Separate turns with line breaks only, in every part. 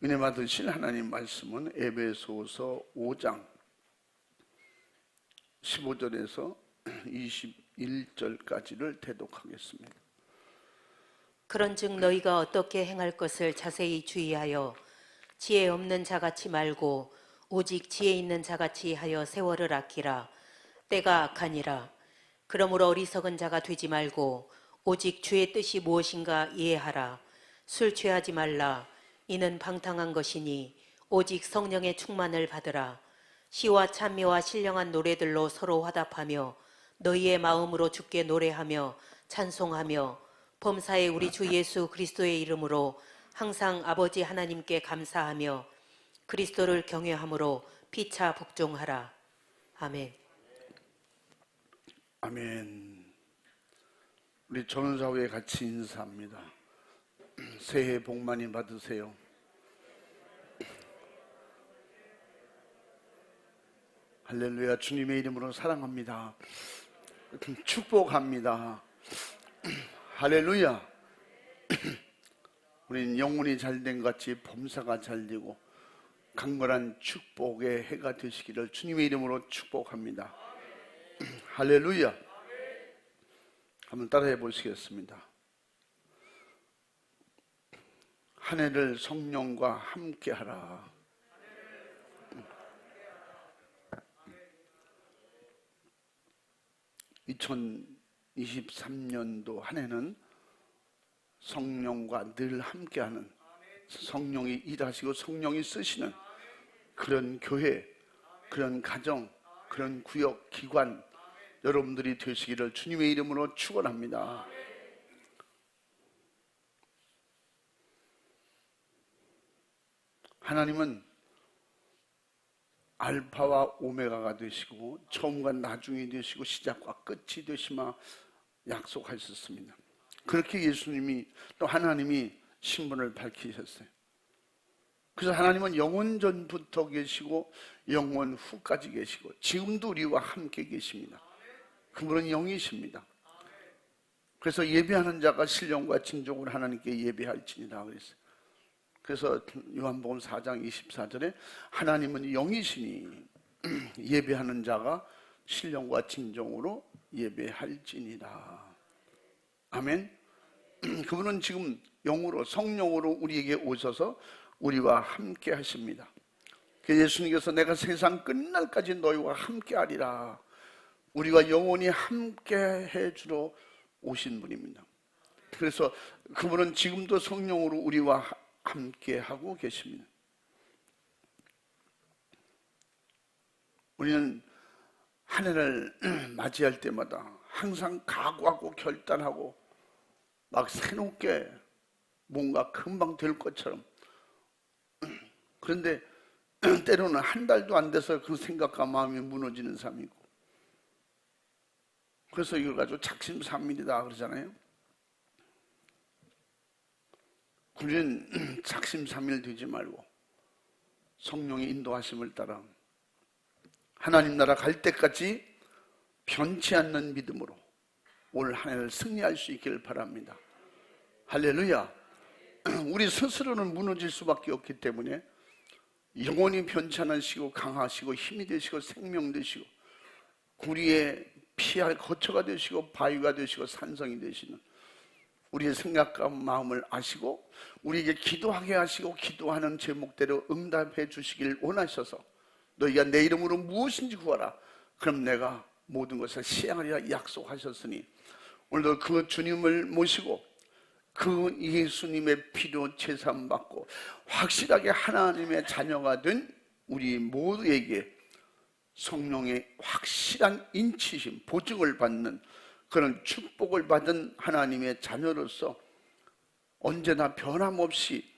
은혜 받으실 하나님 말씀은 에베소서 5장 15절에서 21절까지를 대독하겠습니다.
그런즉 너희가 어떻게 행할 것을 자세히 주의하여 지혜 없는 자같이 말고 오직 지혜 있는 자같이 하여 세월을 아끼라. 때가 악하니라. 그러므로 어리석은 자가 되지 말고 오직 주의 뜻이 무엇인가 이해하라. 술 취하지 말라. 이는 방탕한 것이니 오직 성령의 충만을 받으라. 시와 찬미와 신령한 노래들로 서로 화답하며 너희의 마음으로 주께 노래하며 찬송하며 범사에 우리 주 예수 그리스도의 이름으로 항상 아버지 하나님께 감사하며 그리스도를 경외함으로 피차 복종하라. 아멘.
아멘. 우리 전사후에 같이 인사합니다. 새해 복 많이 받으세요. 할렐루야. 주님의 이름으로 사랑합니다. 축복합니다. 할렐루야. 우리는 영혼이 잘된 같이 범사가 잘되고 강건한 축복의 해가 되시기를 주님의 이름으로 축복합니다. 할렐루야. 한번 따라해 보시겠습니다. 한 해를 성령과 함께하라. 2023년도 한 해는 성령과 늘 함께하는, 성령이 일하시고 성령이 쓰시는 그런 교회, 그런 가정, 그런 구역, 기관 여러분들이 되시기를 주님의 이름으로 축원합니다. 하나님은 알파와 오메가가 되시고 처음과 나중이 되시고 시작과 끝이 되시마 약속하셨습니다. 그렇게 예수님이 또 하나님이 신분을 밝히셨어요. 그래서 하나님은 영원 전부터 계시고 영원 후까지 계시고 지금도 우리와 함께 계십니다. 그분은 영이십니다. 그래서 예배하는 자가 신령과 진정으로 하나님께 예배할지니라 그랬어요. 그래서 요한복음 4장 24절에 하나님은 영이시니 예배하는 자가 신령과 진정으로 예배할지니라. 아멘. 그분은 지금 영으로, 성령으로 우리에게 오셔서 우리와 함께 하십니다. 예수님께서 내가 세상 끝날까지 너희와 함께 하리라. 우리가 영원히 함께 해주러 오신 분입니다. 그래서 그분은 지금도 성령으로 우리와 함께 하고 계십니다. 우리는 한 해를 맞이할 때마다 항상 각오하고 결단하고 막 새롭게 뭔가 금방 될 것처럼, 그런데 때로는 한 달도 안 돼서 그 생각과 마음이 무너지는 삶이 있고, 그래서 이걸 가지고 작심삼일이다 그러잖아요. 우리는 작심삼일 되지 말고 성령의 인도하심을 따라 하나님 나라 갈 때까지 변치 않는 믿음으로 올 한 해를 승리할 수 있기를 바랍니다. 할렐루야. 우리 스스로는 무너질 수밖에 없기 때문에 영원히 변치 않으시고 강하시고 힘이 되시고 생명 되시고 우리의 피할 거처가 되시고 바위가 되시고 산성이 되시는 우리의 생각과 마음을 아시고 우리에게 기도하게 하시고 기도하는 제목대로 응답해 주시길 원하셔서 너희가 내 이름으로 무엇인지 구하라. 그럼 내가 모든 것을 시행하리라 약속하셨으니 오늘도 그 주님을 모시고 그 예수님의 피로 제사받고 확실하게 하나님의 자녀가 된 우리 모두에게 성령의 확실한 인치심, 보증을 받는 그런 축복을 받은 하나님의 자녀로서 언제나 변함없이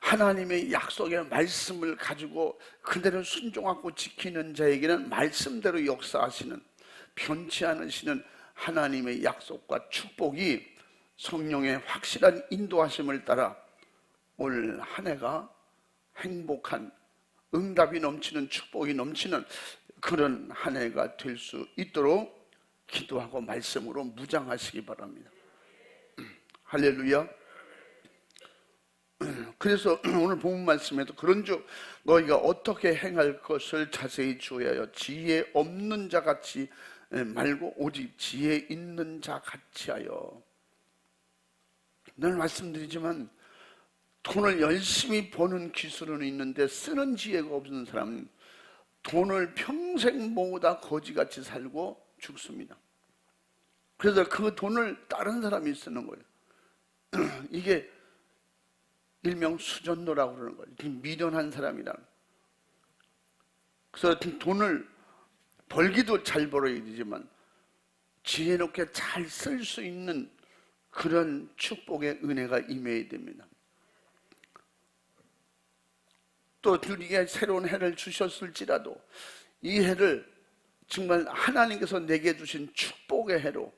하나님의 약속의 말씀을 가지고 그대로 순종하고 지키는 자에게는 말씀대로 역사하시는 변치 않으시는 하나님의 약속과 축복이 성령의 확실한 인도하심을 따라 올 한 해가 행복한 응답이 넘치는 축복이 넘치는 그런 한 해가 될 수 있도록 기도하고 말씀으로 무장하시기 바랍니다. 할렐루야. 그래서 오늘 본문 말씀에도 그런즉 너희가 어떻게 행할 것을 자세히 주의하여 지혜 없는 자 같이 말고 오직 지혜 있는 자 같이 하여. 늘 말씀드리지만 돈을 열심히 버는 기술은 있는데 쓰는 지혜가 없는 사람은 돈을 평생 모으다 거지같이 살고 죽습니다. 그래서 그 돈을 다른 사람이 쓰는 거예요. 이게 일명 수전노라고 그러는 거예요. 미련한 사람이란. 그래서 돈을 벌기도 잘 벌어야 되지만 지혜롭게 잘 쓸 수 있는 그런 축복의 은혜가 임해야 됩니다. 또 우리에게 새로운 해를 주셨을지라도 이 해를 정말 하나님께서 내게 주신 축복의 해로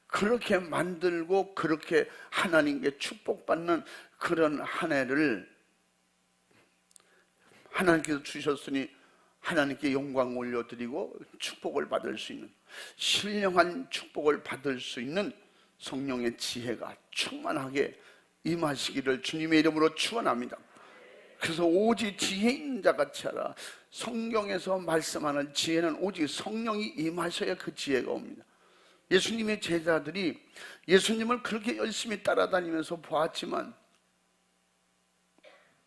그렇게 만들고 그렇게 하나님께 축복받는 그런 한 해를 하나님께서 주셨으니 하나님께 영광 올려드리고 축복을 받을 수 있는, 신령한 축복을 받을 수 있는 성령의 지혜가 충만하게 임하시기를 주님의 이름으로 축원합니다. 그래서 오직 지혜 있는 자 같이 하라. 성경에서 말씀하는 지혜는 오직 성령이 임하셔야 그 지혜가 옵니다. 예수님의 제자들이 예수님을 그렇게 열심히 따라다니면서 보았지만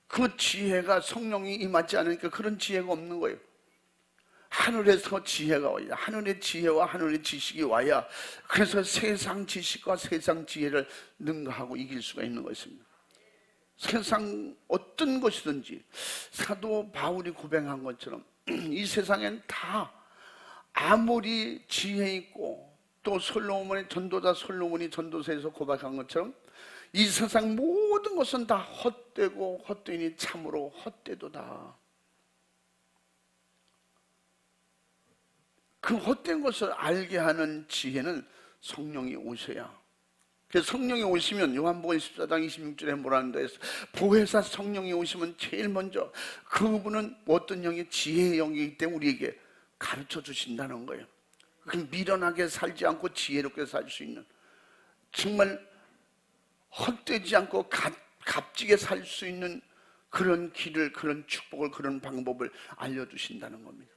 그 지혜가 성령이 임하지 않으니까 그런 지혜가 없는 거예요. 하늘에서 지혜가 와야, 하늘의 지혜와 하늘의 지식이 와야 그래서 세상 지식과 세상 지혜를 능가하고 이길 수가 있는 것입니다. 세상 어떤 것이든지 사도 바울이 고백한 것처럼 이 세상엔 다 아무리 지혜 있고 또 솔로몬의 전도자 솔로몬이 전도서에서 고백한 것처럼 이 세상 모든 것은 다 헛되고 헛되니 참으로 헛되도다. 그 헛된 것을 알게 하는 지혜는 성령이 오셔야. 그래서 성령이 오시면 요한복음 14장 26절에 뭐라는 데서 보혜사 성령이 오시면 제일 먼저 그분은 어떤 영이 지혜의 영이기 때문에 우리에게 가르쳐 주신다는 거예요. 그 미련하게 살지 않고 지혜롭게 살 수 있는, 정말 헛되지 않고 값지게 살 수 있는 그런 길을, 그런 축복을, 그런 방법을 알려주신다는 겁니다.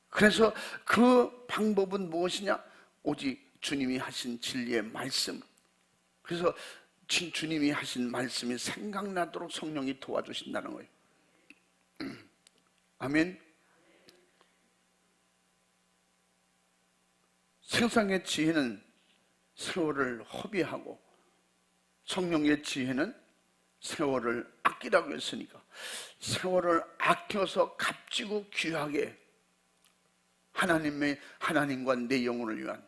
그래서 그 방법은 무엇이냐? 오직 주님이 하신 진리의 말씀. 그래서 주님이 하신 말씀이 생각나도록 성령이 도와주신다는 거예요. 아멘. 세상의 지혜는 세월을 허비하고 성령의 지혜는 세월을 아끼라고 했으니까 세월을 아껴서 값지고 귀하게 하나님과 내 영혼을 위한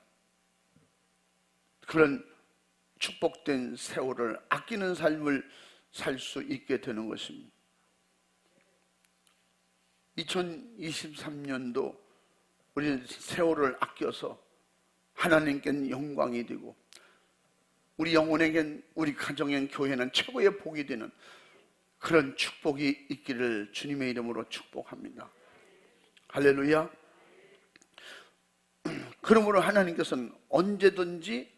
그런 축복된 세월을 아끼는 삶을 살 수 있게 되는 것입니다. 2023년도 우리는 세월을 아껴서 하나님께 영광이 되고 우리 영혼에겐, 우리 가정엔, 교회는 최고의 복이 되는 그런 축복이 있기를 주님의 이름으로 축복합니다. 할렐루야. 그러므로 하나님께서는 언제든지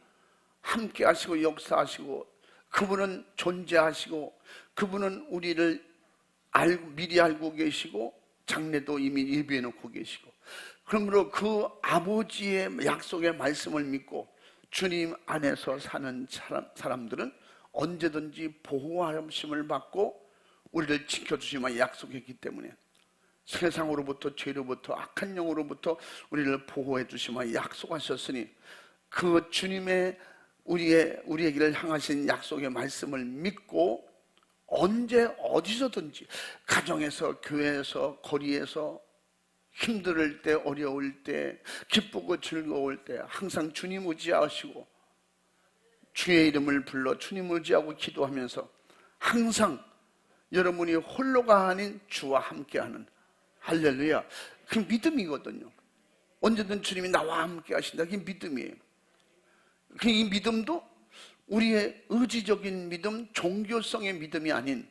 함께 하시고 역사하시고 그분은 존재하시고 그분은 우리를 미리 알고 계시고 장래도 이미 예비해 놓고 계시고, 그러므로 그 아버지의 약속의 말씀을 믿고 주님 안에서 사는 사람들은 언제든지 보호하심을 받고 우리를 지켜주시면 약속했기 때문에 세상으로부터, 죄로부터, 악한 영으로부터 우리를 보호해 주시면 약속하셨으니 그 주님의 우리에게를 향하신 약속의 말씀을 믿고 언제 어디서든지 가정에서, 교회에서, 거리에서 힘들 때, 어려울 때, 기쁘고 즐거울 때 항상 주님 의지하시고 주의 이름을 불러 주님 의지하고 기도하면서 항상 여러분이 홀로가 아닌 주와 함께하는, 할렐루야, 그 믿음이거든요. 언제든 주님이 나와 함께 하신다, 그게 믿음이에요. 이 믿음도 우리의 의지적인 믿음, 종교성의 믿음이 아닌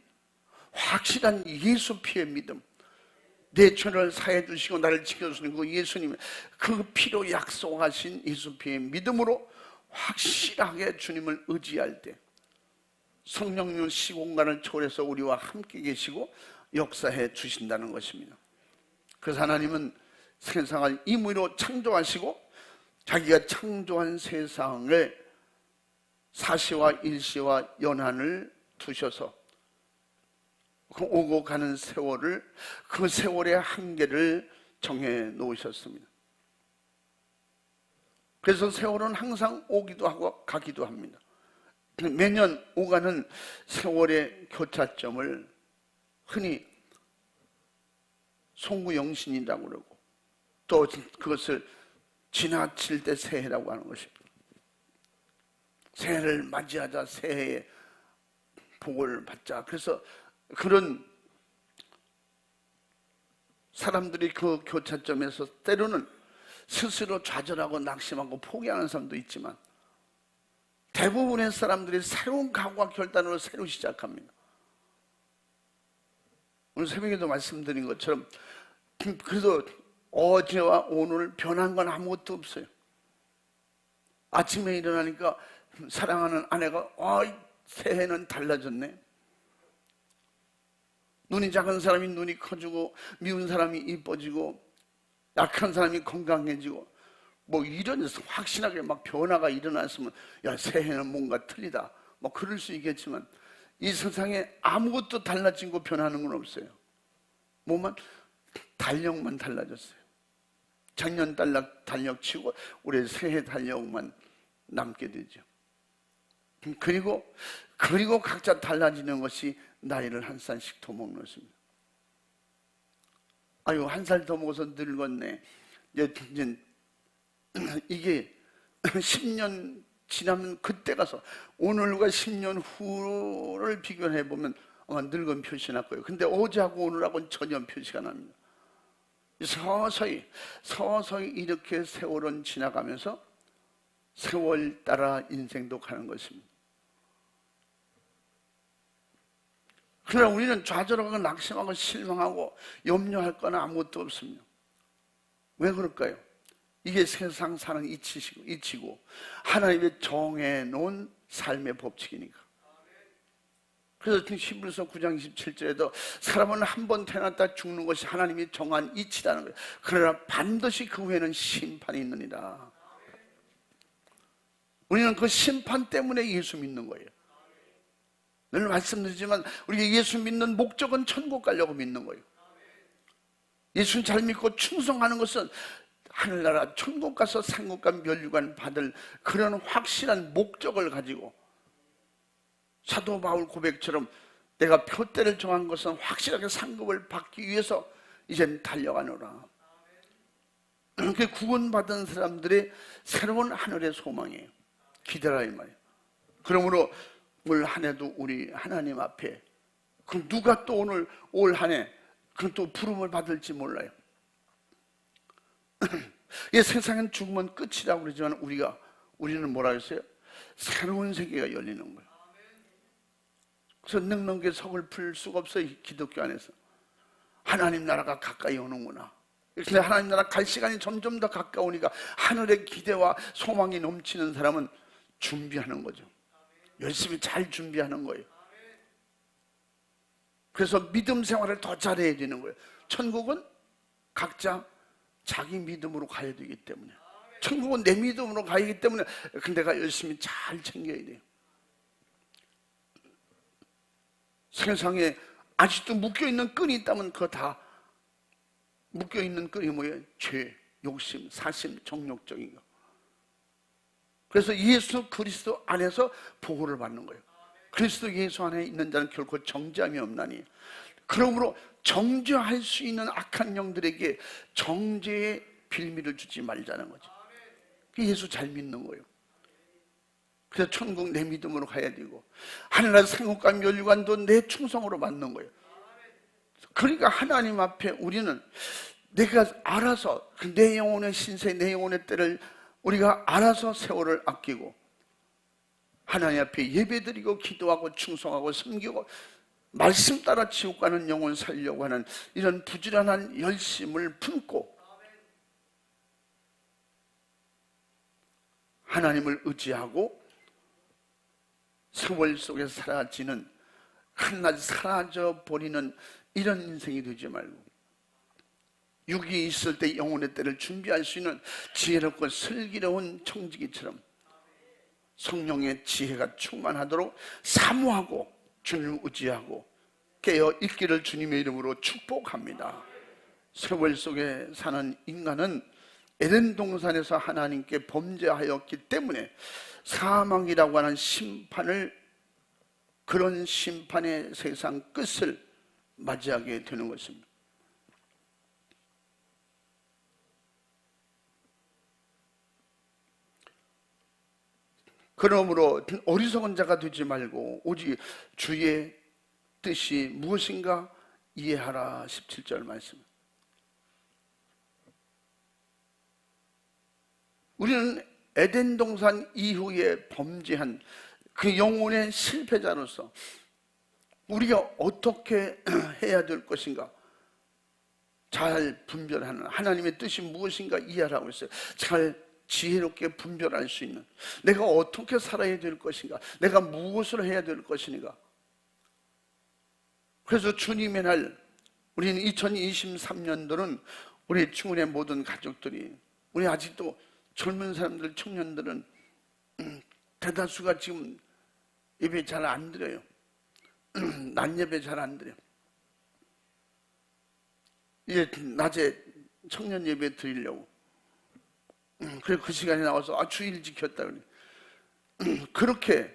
확실한 예수 피의 믿음, 내 죄를 사해 주시고 나를 지켜주시는 그 예수님의 그 피로 약속하신 예수 피의 믿음으로 확실하게 주님을 의지할 때 성령님 시공간을 초월해서 우리와 함께 계시고 역사해 주신다는 것입니다. 그래서 하나님은 세상을 임의로 창조하시고 자기가 창조한 세상에 사시와 일시와 연한을 두셔서 그 오고 가는 세월을, 그 세월의 한계를 정해 놓으셨습니다. 그래서 세월은 항상 오기도 하고 가기도 합니다. 매년 오가는 세월의 교차점을 흔히 송구영신이라고 그러고 또 그것을 지나칠 때 새해라고 하는 것입니다. 새해를 맞이하자, 새해의 복을 받자. 그래서 그런 사람들이 그 교차점에서 때로는 스스로 좌절하고 낙심하고 포기하는 사람도 있지만 대부분의 사람들이 새로운 각오와 결단으로 새로 시작합니다. 오늘 새벽에도 말씀드린 것처럼 그래도 어제와 오늘 변한 건 아무것도 없어요. 아침에 일어나니까 사랑하는 아내가 새해는 달라졌네. 눈이 작은 사람이 눈이 커지고 미운 사람이 이뻐지고 약한 사람이 건강해지고 뭐 이런 확실하게 막 변화가 일어났으면 야, 새해는 뭔가 틀리다 뭐 그럴 수 있겠지만 이 세상에 아무것도 달라진 거 변하는 건 없어요. 뭐만 달력만 달라졌어요. 작년 달력 치고 올해 새해 달력만 남게 되죠. 그리고 각자 달라지는 것이 나이를 한 살씩 더 먹는 것입니다. 아유, 한 살 더 먹어서 늙었네. 이제 이게 10년 지나면 그때 가서 오늘과 10년 후를 비교해 보면 아마 늙은 표시 날 거예요. 근데 어제하고 오늘하고는 전혀 표시가 납니다. 서서히 이렇게 세월은 지나가면서 세월 따라 인생도 가는 것입니다. 그러나 우리는 좌절하고 낙심하고 실망하고 염려할 건 아무것도 없습니다. 왜 그럴까요? 이게 세상 사는 이치고 하나님의 정해놓은 삶의 법칙이니까. 그래서 히브리서 9장 27절에도 사람은 한 번 태어났다 죽는 것이 하나님이 정한 이치라는 거예요. 그러나 반드시 그 후에는 심판이 있느니라. 우리는 그 심판 때문에 예수 믿는 거예요. 늘 말씀드리지만 우리가 예수 믿는 목적은 천국 가려고 믿는 거예요. 예수 잘 믿고 충성하는 것은 하늘나라 천국 가서 상급과 면류관 받을 그런 확실한 목적을 가지고 사도 바울 고백처럼 내가 표대를 정한 것은 확실하게 상급을 받기 위해서 이젠 달려가노라. 그게 구원받은 사람들의 새로운 하늘의 소망이에요. 기대라 이 말이에요. 그러므로 올 한 해도 우리 하나님 앞에 그럼 누가 또 오늘 올 한 해 그럼 또 부름을 받을지 몰라요. 이 세상은 죽으면 끝이라고 그러지만 우리는 뭐라 했어요? 새로운 세계가 열리는 거예요. 그래서 넉넉하게 서글플 수가 없어요. 기독교 안에서 하나님 나라가 가까이 오는구나. 근데 하나님 나라 갈 시간이 점점 더 가까우니까 하늘의 기대와 소망이 넘치는 사람은 준비하는 거죠. 열심히 잘 준비하는 거예요. 그래서 믿음 생활을 더 잘해야 되는 거예요. 천국은 각자 자기 믿음으로 가야 되기 때문에, 천국은 내 믿음으로 가기 때문에 내가 열심히 잘 챙겨야 돼요. 세상에 아직도 묶여있는 끈이 있다면 그거 다 묶여있는 끈이 뭐예요? 죄, 욕심, 사심, 정욕적인 거. 그래서 예수 그리스도 안에서 보호를 받는 거예요. 그리스도 예수 안에 있는 자는 결코 정죄함이 없나니. 그러므로 정죄할 수 있는 악한 영들에게 정죄의 빌미를 주지 말자는 거죠. 예수 잘 믿는 거예요. 그래서 천국 내 믿음으로 가야 되고 하늘나라 상급과 면류관도 내 충성으로 받는 거예요. 그러니까 하나님 앞에 우리는 내가 알아서 내 영혼의 신세, 내 영혼의 때를 우리가 알아서 세월을 아끼고 하나님 앞에 예배드리고 기도하고 충성하고 섬기고 말씀 따라 지옥 가는 영혼 살려고 하는 이런 부지런한 열심을 품고 하나님을 의지하고 세월 속에 사라지는, 한낱 사라져 버리는 이런 인생이 되지 말고 육이 있을 때 영혼의 때를 준비할 수 있는 지혜롭고 슬기로운 청지기처럼 성령의 지혜가 충만하도록 사모하고 주님을 의지하고 깨어 있기를 주님의 이름으로 축복합니다. 세월 속에 사는 인간은 에덴 동산에서 하나님께 범죄하였기 때문에 사망이라고 하는 심판을, 그런 심판의 세상 끝을 맞이하게 되는 것입니다. 그러므로 어리석은 자가 되지 말고 오직 주의 뜻이 무엇인가 이해하라. 17절 말씀. 우리는 에덴 동산 이후에 범죄한 그 영혼의 실패자로서 우리가 어떻게 해야 될 것인가 잘 분별하는, 하나님의 뜻이 무엇인가 이해하라고 했어요. 잘 지혜롭게 분별할 수 있는, 내가 어떻게 살아야 될 것인가, 내가 무엇을 해야 될 것인가. 그래서 주님의 날, 우리는 2023년도는 우리 충원의 모든 가족들이, 우리 아직도 젊은 사람들, 청년들은 대다수가 지금 예배 잘 안 드려요. 낮 예배 잘 안 드려요. 이제 낮에 청년 예배 드리려고. 그래 그 시간에 나와서 주일 지켰다 그래. 그렇게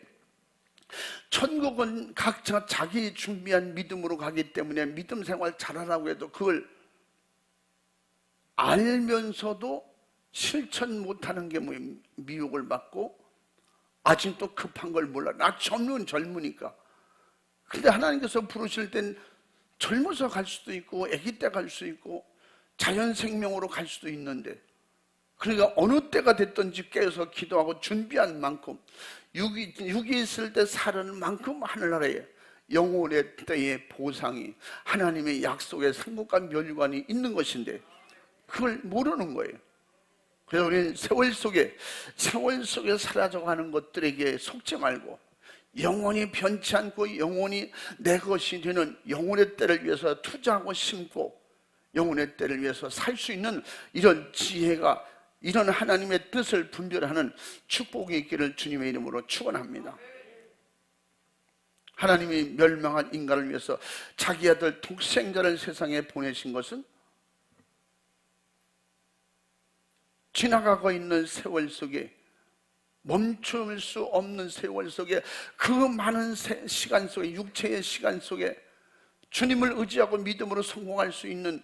천국은 각자 자기 준비한 믿음으로 가기 때문에 믿음 생활 잘하라고 해도 그걸 알면서도 실천 못하는 게 뭐예요? 미혹을 받고 아직도 급한 걸 몰라. 나 젊으니까. 근데 하나님께서 부르실 땐 젊어서 갈 수도 있고 아기 때 갈 수 있고 자연 생명으로 갈 수도 있는데, 그러니까 어느 때가 됐든지 깨어서 기도하고 준비한 만큼, 육이 있을 때 사는 만큼 하늘나라에 영혼의 때의 보상이, 하나님의 약속의 상급과 멸관이 있는 것인데 그걸 모르는 거예요. 그래서 우리는 세월 속에 사라져가는 것들에게 속지 말고 영원히 변치 않고 영원히 내 것이 되는 영혼의 때를 위해서 투자하고 심고 영혼의 때를 위해서 살 수 있는 이런 지혜가, 이런 하나님의 뜻을 분별하는 축복이 있기를 주님의 이름으로 축원합니다. 하나님이 멸망한 인간을 위해서 자기 아들 독생자를 세상에 보내신 것은 지나가고 있는 세월 속에, 멈출 수 없는 세월 속에, 그 많은 시간 속에, 육체의 시간 속에 주님을 의지하고 믿음으로 성공할 수 있는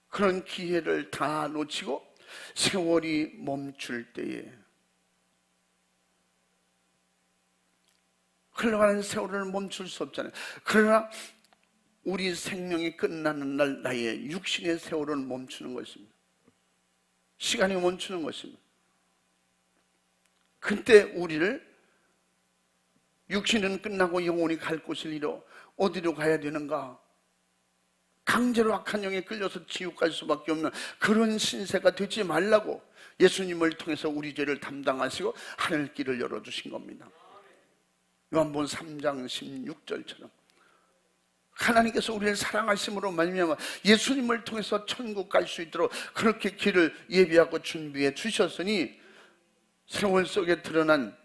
그런 기회를 다 놓치고 세월이 멈출 때에, 흘러가는 세월을 멈출 수 없잖아요. 그러나 우리 생명이 끝나는 날 나의 육신의 세월은 멈추는 것입니다. 시간이 멈추는 것입니다. 그때 우리를, 육신은 끝나고 영혼이 갈 곳을 잃어 어디로 가야 되는가? 강제로 악한 영에 끌려서 지옥 갈 수밖에 없는 그런 신세가 되지 말라고 예수님을 통해서 우리 죄를 담당하시고 하늘길을 열어주신 겁니다. 요한복음 3장 16절처럼 하나님께서 우리를 사랑하심으로 말미암아 예수님을 통해서 천국 갈 수 있도록 그렇게 길을 예비하고 준비해 주셨으니 세월 속에 드러난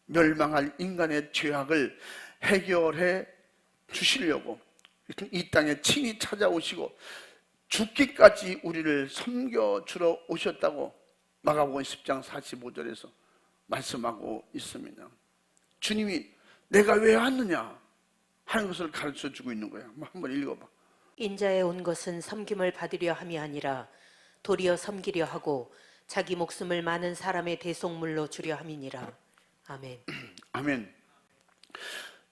멸망할 인간의 죄악을 해결해 주시려고 이 땅에 친히 찾아오시고 죽기까지 우리를 섬겨주러 오셨다고 마가복음 10장 45절에서 말씀하고 있습니다. 주님이 내가 왜 왔느냐 하는 것을 가르쳐주고 있는 거야. 한번 읽어봐.
인자에 온 것은 섬김을 받으려 함이 아니라 도리어 섬기려 하고 자기 목숨을 많은 사람의 대속물로 주려 함이니라. 아멘.
아멘.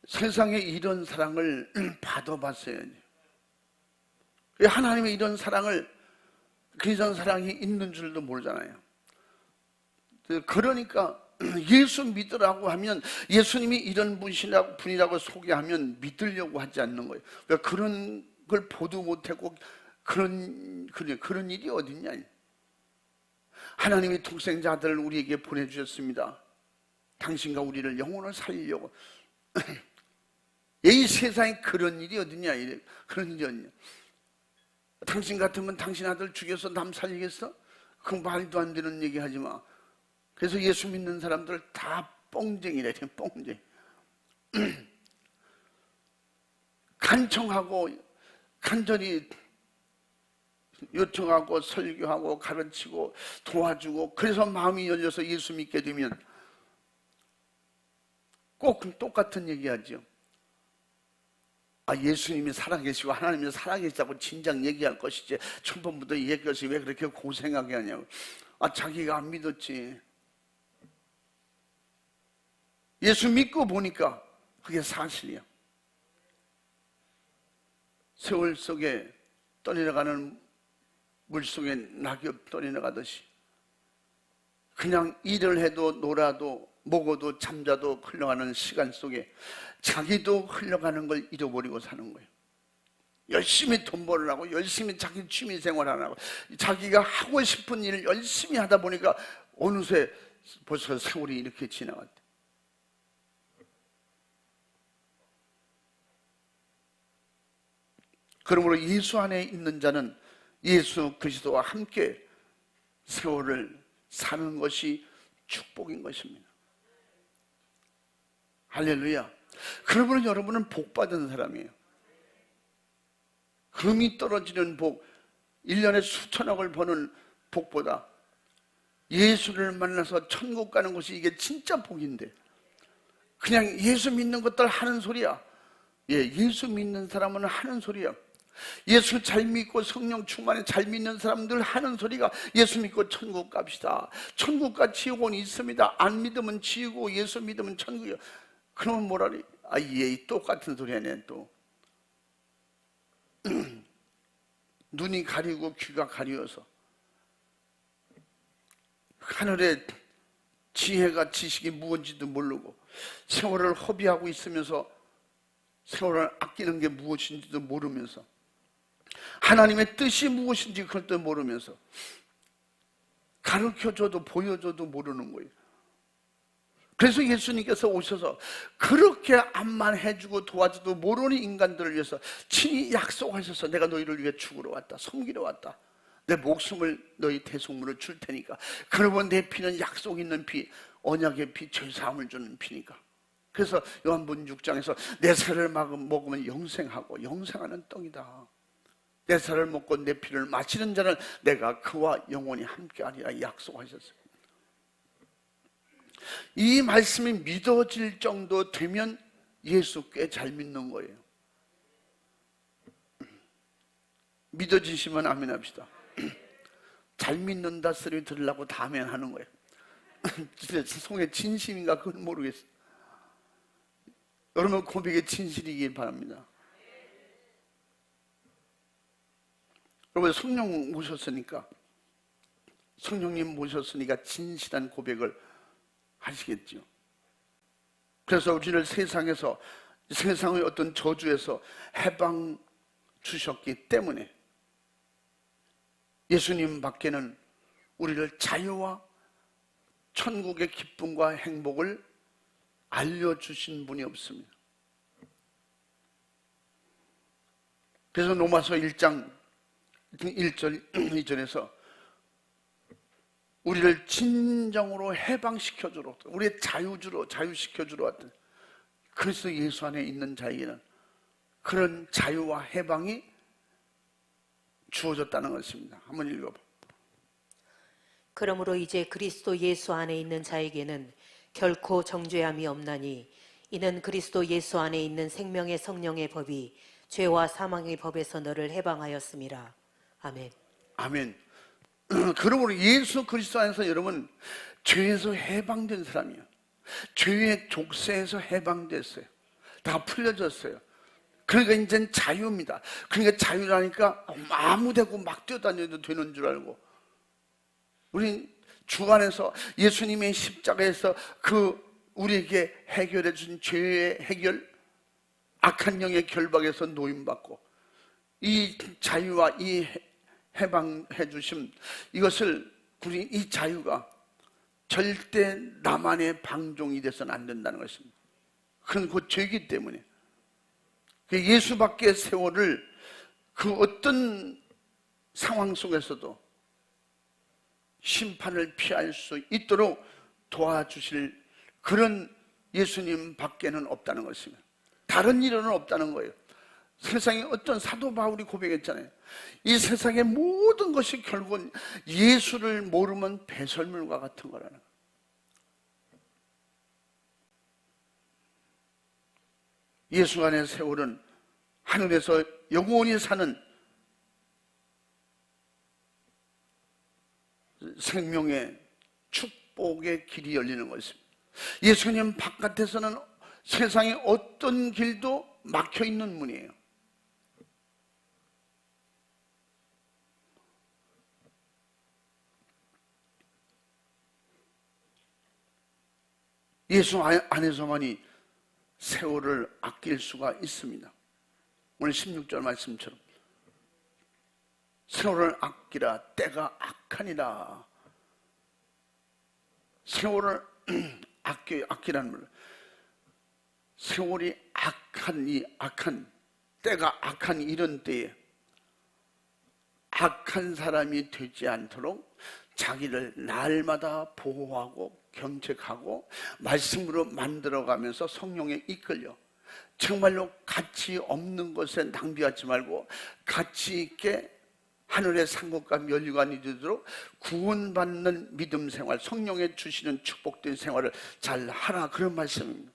세상에 이런 사랑을 받아봤어야지. 하나님의 이런 사랑을, 그런 사랑이 있는 줄도 모르잖아요. 그러니까 예수 믿으라고 하면, 예수님이 이런 분이라고 소개하면 믿으려고 하지 않는 거예요. 그런 걸 보도 못하고 그런 일이 어딨냐. 하나님이 독생자 아들을 우리에게 보내주셨습니다. 당신과 우리를 영혼을 살리려고. 이 세상에 그런 일이 어딨냐, 그런 일이 어딨냐. 당신 같으면 당신 아들 죽여서 남 살리겠어? 그 말도 안 되는 얘기 하지 마. 그래서 예수 믿는 사람들 다 뽕쟁이래, 뽕쟁이. 간청하고 간절히 요청하고 설교하고 가르치고 도와주고, 그래서 마음이 열려서 예수 믿게 되면 꼭 똑같은 얘기하죠. 예수님이 살아계시고 하나님이 살아계시다고 진작 얘기할 것이지 처음부터 얘기해서 왜 그렇게 고생하게 하냐고. 자기가 안 믿었지. 예수 믿고 보니까 그게 사실이야. 세월 속에 떠내려가는 물속에 낙엽 떠내려가듯이 그냥 일을 해도 놀아도 먹어도 잠자도 흘러가는 시간 속에 자기도 흘러가는 걸 잃어버리고 사는 거예요. 열심히 돈 벌으라고, 열심히 자기 취미 생활하라고, 자기가 하고 싶은 일을 열심히 하다 보니까 어느새 벌써 세월이 이렇게 지나갔대. 그러므로 예수 안에 있는 자는 예수 그리스도와 함께 세월을 사는 것이 축복인 것입니다. 할렐루야. 그러므로 여러분은 복 받은 사람이에요. 금이 떨어지는 복, 1년에 수천억을 버는 복보다 예수를 만나서 천국 가는 것이 이게 진짜 복인데, 그냥 예수 믿는 것들 하는 소리야. 예수 믿는 사람은 하는 소리야. 예수 잘 믿고 성령 충만에 잘 믿는 사람들 하는 소리가 예수 믿고 천국 갑시다. 천국과 지옥은 있습니다. 안 믿으면 지옥이고 예수 믿으면 천국이요. 그러면 뭐라리? 똑같은 소리 하네 또. 눈이 가리고 귀가 가리워서 하늘에 지혜가 지식이 무엇인지도 모르고 세월을 허비하고 있으면서 세월을 아끼는 게 무엇인지도 모르면서 하나님의 뜻이 무엇인지 그것도 모르면서 가르쳐줘도 보여줘도 모르는 거예요. 그래서 예수님께서 오셔서 그렇게 암만 해주고 도와줘도 모르는 인간들을 위해서 친히 약속하셔서 내가 너희를 위해 죽으러 왔다, 섬기러 왔다, 내 목숨을 너희 대속물을 줄 테니까. 그러면 내 피는 약속 있는 피, 언약의 피, 죄사함을 주는 피니까. 그래서 요한복음 6장에서 내 살을 먹으면 영생하고 영생하는 떡이다. 내 살을 먹고 내 피를 마시는 자는 내가 그와 영원히 함께하리라 약속하셨어요. 이 말씀이 믿어질 정도 되면 예수 꽤 잘 믿는 거예요. 믿어지시면 아멘 합시다. 잘 믿는다 소리 들으려고 다 아멘 하는 거예요. 속에 진심인가 그건 모르겠어요. 여러분 고백의 진실이길 바랍니다. 여러분 성령 모셨으니까, 성령님 모셨으니까 진실한 고백을 하시겠죠. 그래서 우리를 세상에서, 세상의 어떤 저주에서 해방 주셨기 때문에 예수님 밖에는 우리를 자유와 천국의 기쁨과 행복을 알려주신 분이 없습니다. 그래서 로마서 1장 1절 2절에서 우리를 진정으로 해방시켜주러, 우리의 자유시켜주러 왔던 그리스도 예수 안에 있는 자에게는 그런 자유와 해방이 주어졌다는 것입니다. 한번 읽어봐.
그러므로 이제 그리스도 예수 안에 있는 자에게는 결코 정죄함이 없나니, 이는 그리스도 예수 안에 있는 생명의 성령의 법이 죄와 사망의 법에서 너를 해방하였음이라. 아멘.
아멘. 그러므로 예수 그리스도 안에서 여러분 죄에서 해방된 사람이에요. 죄의 족쇄에서 해방됐어요. 다 풀려졌어요. 그러니까 이제는 자유입니다. 그러니까 자유라니까 아무 데고 막 뛰어다녀도 되는 줄 알고, 우린 주 안에서 예수님의 십자가에서 그 우리에게 해결해 준 죄의 해결, 악한 영의 결박에서 노임받고 이 자유와 이 해방해 주심, 이것을 우리 이 자유가 절대 나만의 방종이 돼서는 안 된다는 것입니다. 그건 곧 죄이기 때문에. 예수밖에 세월을 그 어떤 상황 속에서도 심판을 피할 수 있도록 도와주실 그런 예수님 밖에는 없다는 것입니다. 다른 일은 없다는 거예요. 세상에 어떤 사도 바울이 고백했잖아요. 이 세상의 모든 것이 결국은 예수를 모르면 배설물과 같은 거라는 거예요. 예수 안의 세월은 하늘에서 영원히 사는 생명의 축복의 길이 열리는 것입니다. 예수님 바깥에서는 세상의 어떤 길도 막혀 있는 문이에요. 예수 안에서만이 세월을 아낄 수가 있습니다. 오늘 16절 말씀처럼 세월을 아끼라 때가 악하니라. 세월을 아끼라는 말. 세월이 악한 때가 악한 이런 때에 악한 사람이 되지 않도록 자기를 날마다 보호하고 경책하고 말씀으로 만들어가면서 성령에 이끌려 정말로 가치 없는 것에 낭비하지 말고 가치 있게 하늘의 상급과 면류관이 되도록 구원받는 믿음 생활, 성령에 주시는 축복된 생활을 잘 하라, 그런 말씀입니다.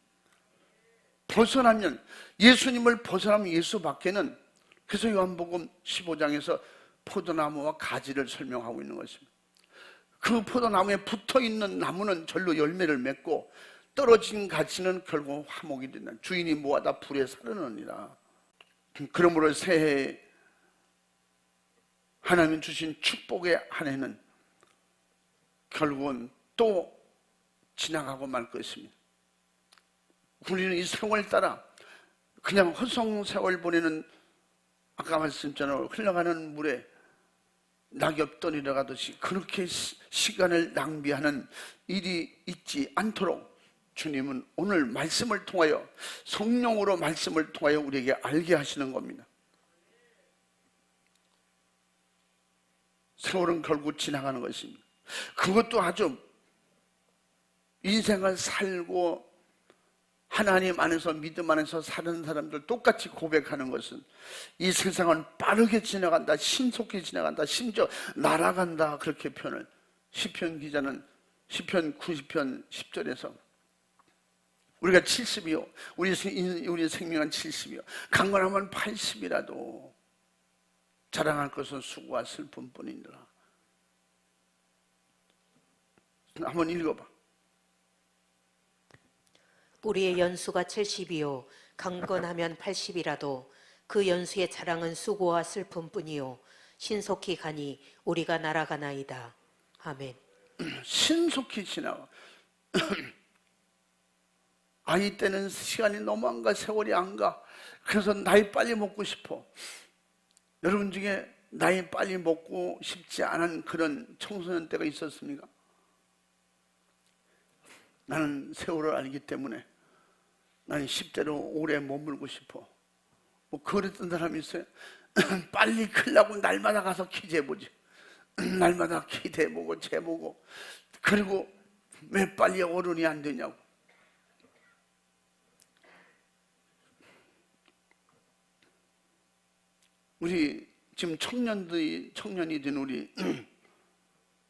벗어나면, 예수님을 벗어나면 예수밖에는, 그래서 요한복음 15장에서 포도나무와 가지를 설명하고 있는 것입니다. 그 포도나무에 붙어있는 나무는 절로 열매를 맺고 떨어진 가지는 결국 화목이 된다. 주인이 모아다 불에 사르느니라. 그러므로 새해 하나님 주신 축복의 한 해는 결국은 또 지나가고 말 것입니다. 우리는 이 세월 따라 그냥 허송세월 보내는, 아까 말씀드렸잖아요, 흘러가는 물에 낙엽 떠내려 가듯이 그렇게 시간을 낭비하는 일이 있지 않도록 주님은 오늘 말씀을 통하여, 성령으로 말씀을 통하여 우리에게 알게 하시는 겁니다. 세월은 결국 지나가는 것입니다. 그것도 아주 인생을 살고 하나님 안에서, 믿음 안에서 사는 사람들 똑같이 고백하는 것은 이 세상은 빠르게 지나간다, 신속히 지나간다, 심지어 날아간다, 그렇게 표현을, 시편 기자는 시편 90편 10절에서 우리가 70이요, 우리 생명은 70이요, 강건하면 80이라도 자랑할 것은 수고와 슬픔뿐이니라. 한번 읽어봐.
우리의 연수가 70이요 강건하면 80이라도 그 연수의 자랑은 수고와 슬픔뿐이요 신속히 가니 우리가 날아가나이다. 아멘.
신속히 지나가. 아이 때는 시간이 너무 안 가, 세월이 안 가. 그래서 나이 빨리 먹고 싶어. 여러분 중에 나이 빨리 먹고 싶지 않은 그런 청소년 때가 있었습니까? 나는 세월을 알기 때문에 나는 10대로 오래 머물고 싶어. 뭐 그랬던 사람이 있어요. 빨리 크려고 날마다 가서 키 재보지. 날마다 키 재보고 재보고. 그리고 왜 빨리 어른이 안 되냐고. 우리 지금 청년이 된 우리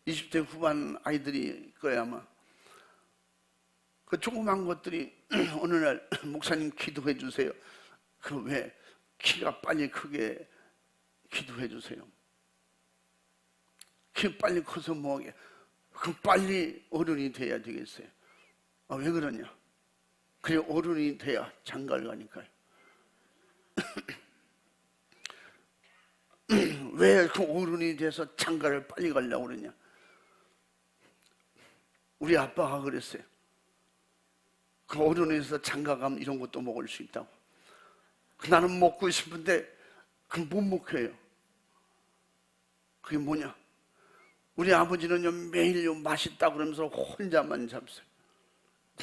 20대 후반 아이들이 거야 아마. 그 조그만 것들이 어느 날 목사님 기도해 주세요. 그 왜 키가 빨리 크게 기도해 주세요. 키 빨리 커서 뭐하게. 그 빨리 어른이 돼야 되겠어요. 아, 왜 그러냐? 그래 어른이 돼야 장가를 가니까요. 왜 그 어른이 돼서 장가를 빨리 가려고 그러냐? 우리 아빠가 그랬어요. 그 어른에서 장가 가면 이런 것도 먹을 수 있다고. 나는 먹고 싶은데 그 못 먹혀요. 그게 뭐냐? 우리 아버지는요 매일요 맛있다 그러면서 혼자만 잡수요.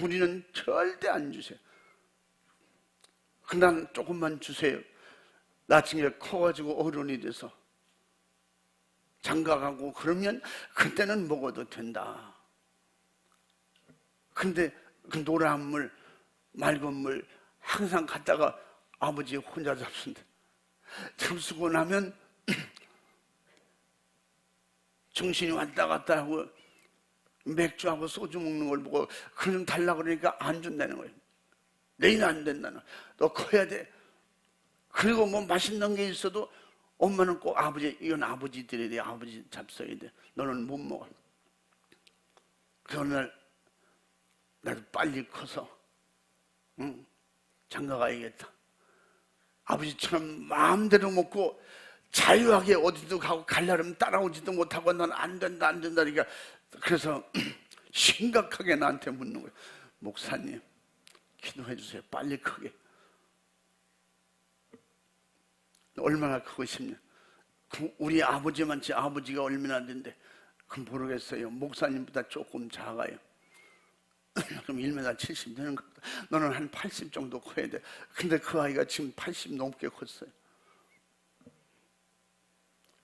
우리는 절대 안 주세요. 그냥 조금만 주세요. 나중에 커가지고 어른이 돼서 장가가고 그러면 그때는 먹어도 된다. 근데 그 노란 물, 맑은 물 항상 갖다가 아버지 혼자 잡순대. 잡수고 나면 정신이 왔다 갔다 하고 맥주하고 소주 먹는 걸 보고 그럼 달라 그러니까 안 준다는 거예요. 내일은 안 된다는 거예요. 너 커야 돼. 그리고 뭐 맛있는 게 있어도 엄마는 꼭 아버지, 이건 아버지 드려야 돼. 아버지 잡숴야 돼. 너는 못 먹어. 그 어느 날 나도 빨리 커서 장가 가야겠다. 아버지처럼 마음대로 먹고 자유하게 어디도 가고 갈라면 따라오지도 못하고 넌 안 된다 안 된다 그러니까 그래서 심각하게 나한테 묻는 거예요. 목사님 기도해 주세요. 빨리 크게. 얼마나 크고 싶냐. 우리 아버지만치 아버지가 얼마나 된대. 그럼 모르겠어요. 목사님보다 조금 작아요. 그럼 1m 70 되는 것 같다. 너는 한 80 정도 커야 돼. 근데 그 아이가 지금 80 넘게 컸어요.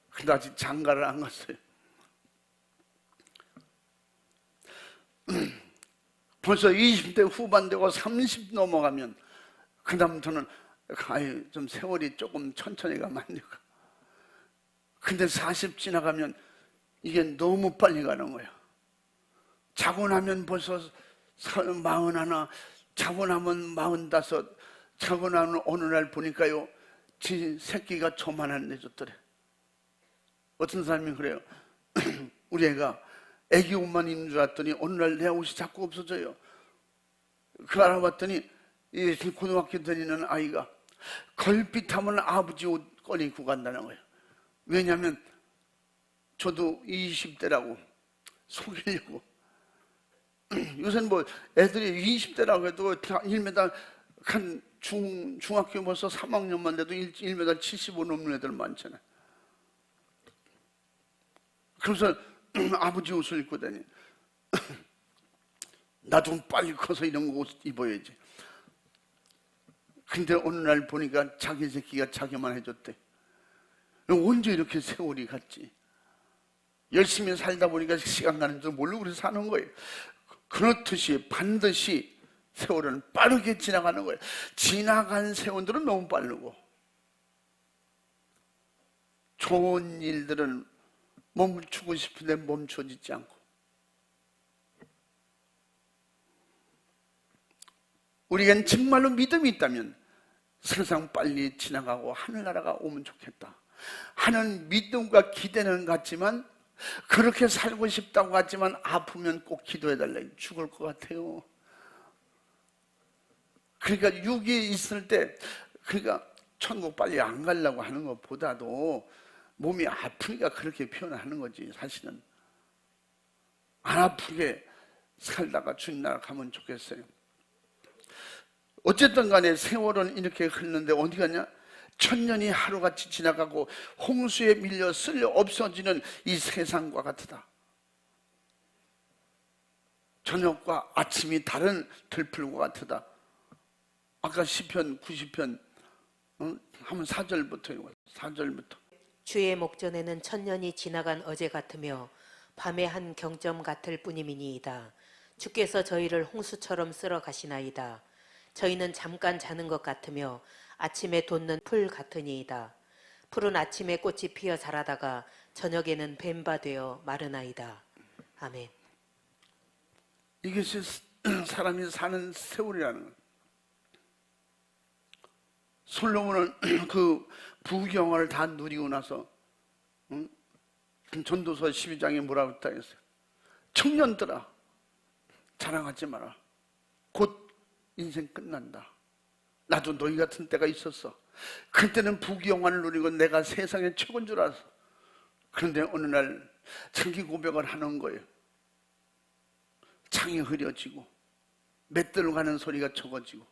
근데 아직 장가를 안 갔어요. 벌써 20대 후반 되고 30 넘어가면 그 다음부터는 아유 좀 세월이 조금 천천히 가면 안 될까. 근데 40 지나가면 이게 너무 빨리 가는 거예요. 자고 나면 벌써 41, 자고 나면 45, 자고 나면 어느 날 보니까요 지 새끼가 조만한 애줬더래. 어떤 사람이 그래요. 우리 애가 애기 옷만 입는 줄 알았더니 어느 날 내 옷이 자꾸 없어져요. 그 알아봤더니 이 고등학교 다니는 아이가 걸핏하면 아버지 옷 꺼내고 간다는 거예요. 왜냐하면 저도 20대라고 속이려고. 요새는 뭐 애들이 20대라고 해도 1m 한 중학교 벌써 3학년만 돼도 1m 75 넘는 애들 많잖아요. 그래서 아버지 옷을 입고 다니. 나도 빨리 커서 이런 옷 입어야지. 근데 어느 날 보니까 자기 새끼가 자기만 해줬대. 언제 이렇게 세월이 갔지? 열심히 살다 보니까 시간 가는 줄 모르고 그래서 사는 거예요. 그렇듯이 반드시 세월은 빠르게 지나가는 거예요. 지나간 세월들은 너무 빠르고 좋은 일들은 멈추고 싶은데 멈춰지지 않고 우리에겐 정말로 믿음이 있다면 세상 빨리 지나가고 하늘나라가 오면 좋겠다 하는 믿음과 기대는 같지만 그렇게 살고 싶다고 하지만 아프면 꼭 기도해달라. 죽을 것 같아요. 그러니까 육이 있을 때 그러니까 천국 빨리 안 가려고 하는 것보다도 몸이 아프니까 그렇게 표현하는 거지. 사실은 안 아프게 살다가 주님 나라 가면 좋겠어요. 어쨌든 간에 세월은 이렇게 흐르는데 어디 가냐? 천년이 하루같이 지나가고 홍수에 밀려 쓸려 없어지는 이 세상과 같으다. 저녁과 아침이 다른 들풀과 같으다. 아까 시편 90편 하면 4절부터 4절부터
주의 목전에는 천년이 지나간 어제 같으며 밤의 한 경점 같을 뿐임이니이다. 주께서 저희를 홍수처럼 쓸어 가시나이다. 저희는 잠깐 자는 것 같으며 아침에 돋는 풀 같으니이다. 풀은 아침에 꽃이 피어 자라다가 저녁에는 뱀바 되어 마르나이다. 아멘.
이것이 사람이 사는 세월이라는 거예요. 솔로몬은 그 부경을 다 누리고 나서 전도서 12장에 뭐라고 했다 했어요. 청년들아 자랑하지 마라. 곧 인생 끝난다. 나도 너희 같은 때가 있었어. 그때는 부귀영화를 누리고 내가 세상의 최고인 줄 알았어. 그런데 어느 날 자기 고백을 하는 거예요. 창이 흐려지고 맷대로 가는 소리가 적어지고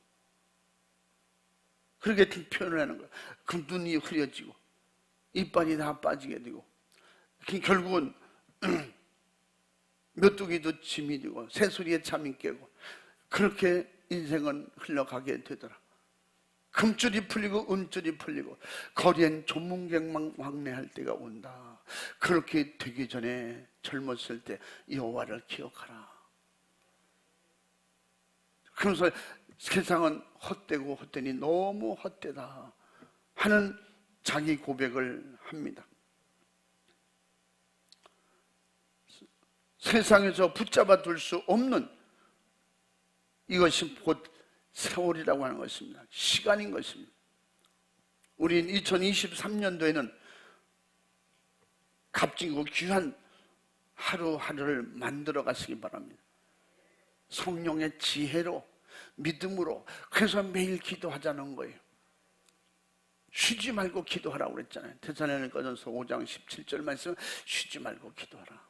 그렇게 표현을 하는 거예요. 그럼 눈이 흐려지고 이빨이 다 빠지게 되고 결국은 메뚜기도 짐이 되고 새소리에 잠이 깨고 그렇게 인생은 흘러가게 되더라. 금줄이 풀리고 은줄이 풀리고 거리엔 조문객만 왕래할 때가 온다. 그렇게 되기 전에 젊었을 때 여호와를 기억하라. 그러면서 세상은 헛되고 헛되니 너무 헛되다 하는 자기 고백을 합니다. 세상에서 붙잡아 둘 수 없는 이것이 곧 세월이라고 하는 것입니다. 시간인 것입니다. 우린 2023년도에는 값지고 귀한 하루하루를 만들어 가시기 바랍니다. 성령의 지혜로, 믿음으로. 그래서 매일 기도하자는 거예요. 쉬지 말고 기도하라고 그랬잖아요. 데살로니가전서 5장 17절 말씀, 쉬지 말고 기도하라.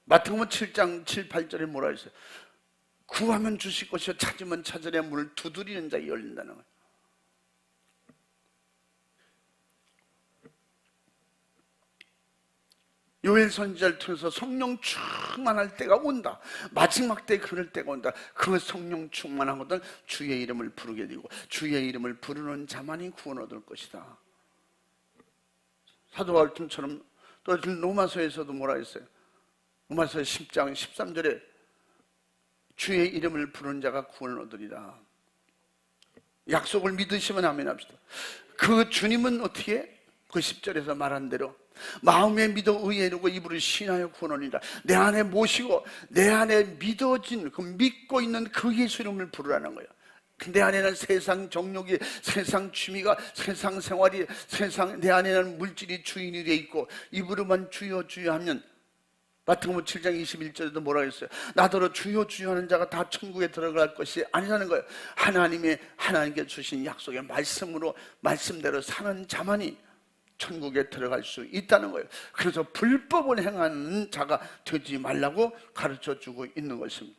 마태복음 7장 7, 8절에 뭐라 했어요? 구하면 주실 것이요 찾으면 찾으랴 문을 두드리는 자에 열린다는 거예요. 요엘 선지자를 통해서 성령 충만할 때가 온다. 마지막 때 그럴 때가 온다. 그 성령 충만한 것들 주의 이름을 부르게 되고 주의 이름을 부르는 자만이 구원 얻을 것이다. 사도 바울처럼 또 로마서에서도 뭐라 했어요? 로마서 10장 13절에 주의 이름을 부르는 자가 구원을 얻으리라. 약속을 믿으시면 아멘 합시다. 그 주님은 어떻게? 그 10절에서 말한 대로 마음에 믿어 의에 이르고 입으로 신하여 구원하리라. 내 안에 모시고 내 안에 믿어진 그 믿고 있는 그 예수 이름을 부르라는 거예요. 내 안에는 세상 정욕이, 세상 취미가, 세상 생활이, 내 안에는 물질이 주인이 되어 있고 입으로만 주여 주여 하면 마태복음 7장 21절에도 뭐라고 했어요? 나더러 주여 주여 하는 자가 다 천국에 들어갈 것이 아니라는 거예요. 하나님께 주신 약속의 말씀대로 사는 자만이 천국에 들어갈 수 있다는 거예요. 그래서 불법을 행하는 자가 되지 말라고 가르쳐주고 있는 것입니다.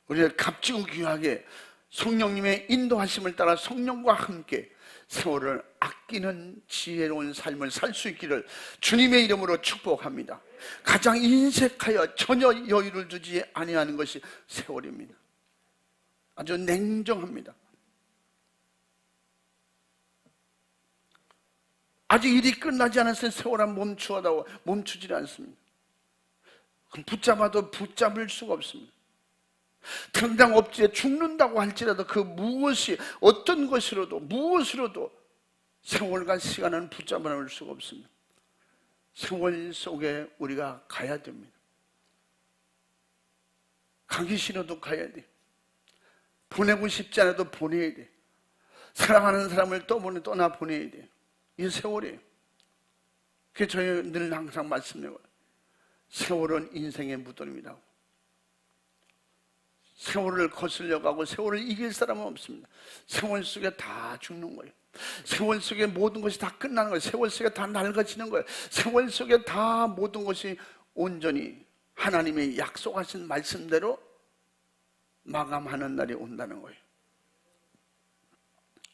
우리가 값지고 귀하게 성령님의 인도하심을 따라 성령과 함께 세월을 아끼는 지혜로운 삶을 살 수 있기를 주님의 이름으로 축복합니다. 가장 인색하여 전혀 여유를 두지 아니하는 것이 세월입니다. 아주 냉정합니다. 아직 일이 끝나지 않았을 때 세월은 멈추지 않습니다. 그럼 붙잡아도 붙잡을 수가 없습니다. 당장 엎드려 죽는다고 할지라도 그 어떤 무엇으로도 세월과 시간은 붙잡아 놓을 수가 없습니다. 세월 속에 우리가 가야 됩니다. 가기 싫어도 가야 돼. 보내고 싶지 않아도 보내야 돼. 사랑하는 사람을 떠나 보내야 돼. 이게 세월이에요. 그래서 저희 늘 항상 말씀드려요. 세월은 인생의 무덤이라고. 세월을 거슬려 가고 세월을 이길 사람은 없습니다. 세월 속에 다 죽는 거예요. 세월 속에 모든 것이 다 끝나는 거예요. 세월 속에 다 낡아지는 거예요. 세월 속에 다 모든 것이 온전히 하나님의 약속하신 말씀대로 마감하는 날이 온다는 거예요.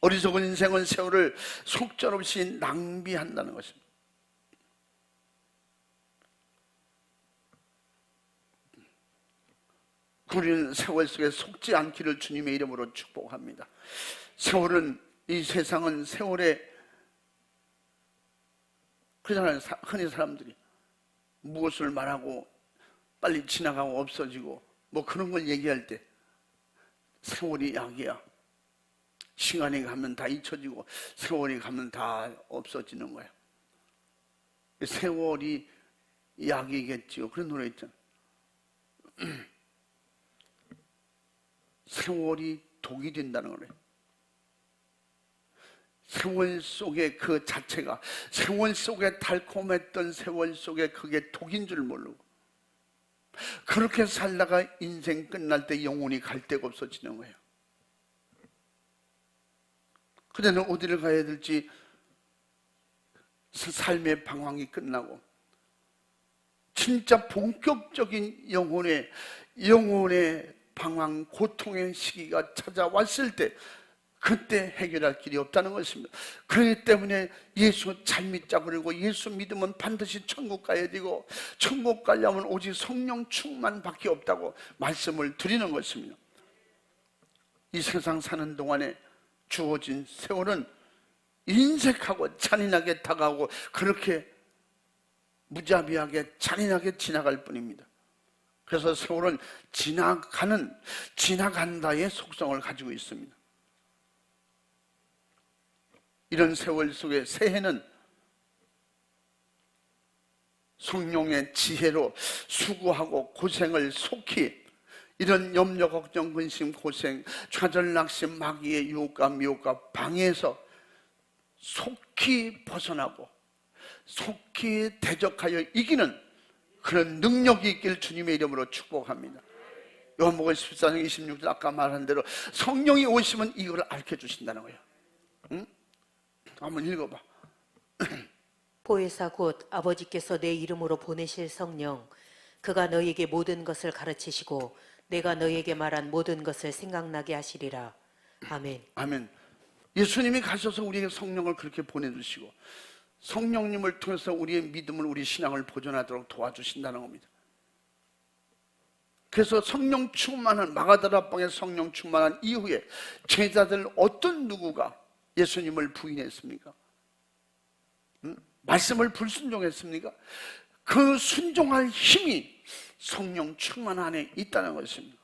어리석은 인생은 세월을 속절없이 낭비한다는 것입니다. 우리는 세월 속에 속지 않기를 주님의 이름으로 축복합니다. 이 세상은 세월에 그러잖아요. 흔히 사람들이 무엇을 말하고 빨리 지나가고 없어지고 뭐 그런 걸 얘기할 때 세월이 약이야. 시간이 가면 다 잊혀지고 세월이 가면 다 없어지는 거야. 세월이 약이겠지요. 그런 노래 있잖아. 세월이 독이 된다는 거예요. 세월 속에 그 자체가, 세월 속에 달콤했던 세월 속에 그게 독인 줄 모르고 그렇게 살다가 인생 끝날 때 영혼이 갈 데가 없어지는 거예요. 그대는 어디를 가야 될지 삶의 방황이 끝나고 진짜 본격적인 영혼의 방황, 고통의 시기가 찾아왔을 때 그때 해결할 길이 없다는 것입니다. 그렇기 때문에 예수 잘 믿자고 그러고, 예수 믿으면 반드시 천국 가야 되고, 천국 가려면 오직 성령 충만밖에 없다고 말씀을 드리는 것입니다. 이 세상 사는 동안에 주어진 세월은 인색하고 잔인하게 다가오고, 그렇게 무자비하게 잔인하게 지나갈 뿐입니다. 그래서 세월은 지나간다의 속성을 가지고 있습니다. 이런 세월 속에 새해는 성령의 지혜로 수고하고 고생을 속히, 이런 염려, 걱정, 근심, 고생, 좌절, 낙심, 마귀의 유혹과 미혹과 방해에서 속히 벗어나고 속히 대적하여 이기는 그런 능력이 있길 주님의 이름으로 축복합니다. 요한복음 14장 26절 아까 말한 대로 성령이 오시면 이걸 알려 주신다는 거예요. 응? 한번 읽어봐.
보혜사 곧 아버지께서 내 이름으로 보내실 성령, 그가 너희에게 모든 것을 가르치시고 내가 너희에게 말한 모든 것을 생각나게 하시리라. 아멘.
아멘. 예수님이 가셔서 우리에게 성령을 그렇게 보내주시고, 성령님을 통해서 우리의 믿음을, 우리 신앙을 보존하도록 도와주신다는 겁니다. 그래서 성령 충만한, 마가다라방에 성령 충만한 이후에 제자들 어떤 누구가 예수님을 부인했습니까? 말씀을 불순종했습니까? 그 순종할 힘이 성령 충만 안에 있다는 것입니다.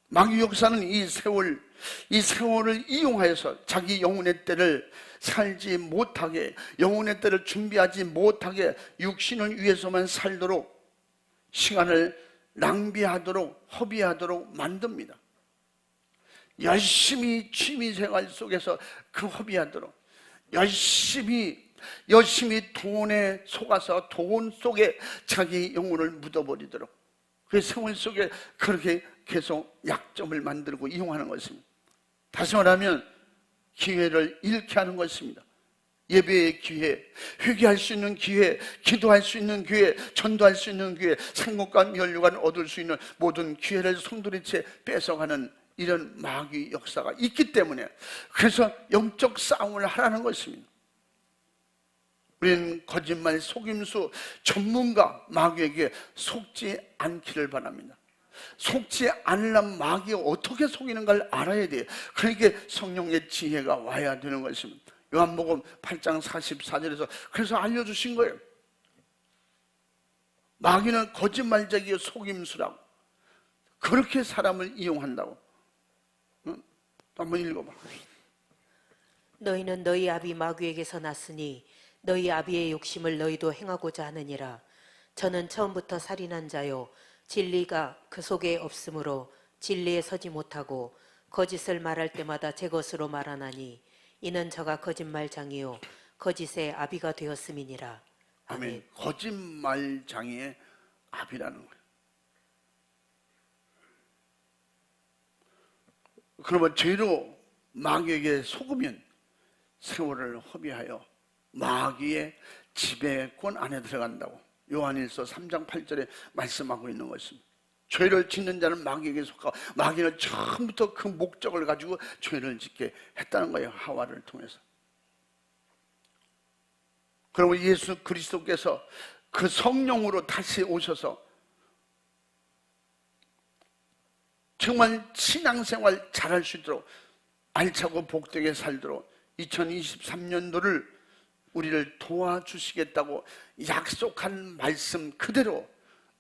마귀 역사는 이 세월을 이용하여서 자기 영혼의 때를 살지 못하게, 영혼의 때를 준비하지 못하게 육신을 위해서만 살도록, 시간을 낭비하도록, 허비하도록 만듭니다. 열심히 취미생활 속에서 그 허비하도록, 열심히 돈에 속아서 돈 속에 자기 영혼을 묻어버리도록, 그 생활 속에 그렇게 계속 약점을 만들고 이용하는 것입니다. 다시 말하면 기회를 잃게 하는 것입니다. 예배의 기회, 회개할 수 있는 기회, 기도할 수 있는 기회, 전도할 수 있는 기회, 생목과 면류관 얻을 수 있는 모든 기회를 손들이채 뺏어가는 이런 마귀 역사가 있기 때문에, 그래서 영적 싸움을 하라는 것입니다. 우리는 거짓말, 속임수 전문가 마귀에게 속지 않기를 바랍니다. 속지 않으려면 마귀가 어떻게 속이는가를 알아야 돼요. 그러니까 성령의 지혜가 와야 되는 것입니다. 요한복음 8장 44절에서 그래서 알려주신 거예요. 마귀는 거짓말쟁이의 속임수라고, 그렇게 사람을 이용한다고. 한번 읽어봐.
너희는 너희 아비 마귀에게서 났으니 너희 아비의 욕심을 너희도 행하고자 하느니라. 저는 처음부터 살인한 자요 진리가 그 속에 없으므로 진리에 서지 못하고 거짓을 말할 때마다 제 것으로 말하나니 이는 저가 거짓말장이요 거짓의 아비가 되었음이니라. 아멘.
아멘. 거짓말장이의 아비라는 거예요. 그러면 죄로 마귀에게 속으면 세월을 허비하여 마귀의 지배권 안에 들어간다고 요한일서 3장 8절에 말씀하고 있는 것입니다. 죄를 짓는 자는 마귀에게 속하고, 마귀는 처음부터 그 목적을 가지고 죄를 짓게 했다는 거예요. 하와를 통해서. 그러면 예수 그리스도께서 그 성령으로 다시 오셔서 정말 신앙생활 잘할 수 있도록, 알차고 복되게 살도록 2023년도를 우리를 도와주시겠다고 약속한 말씀 그대로,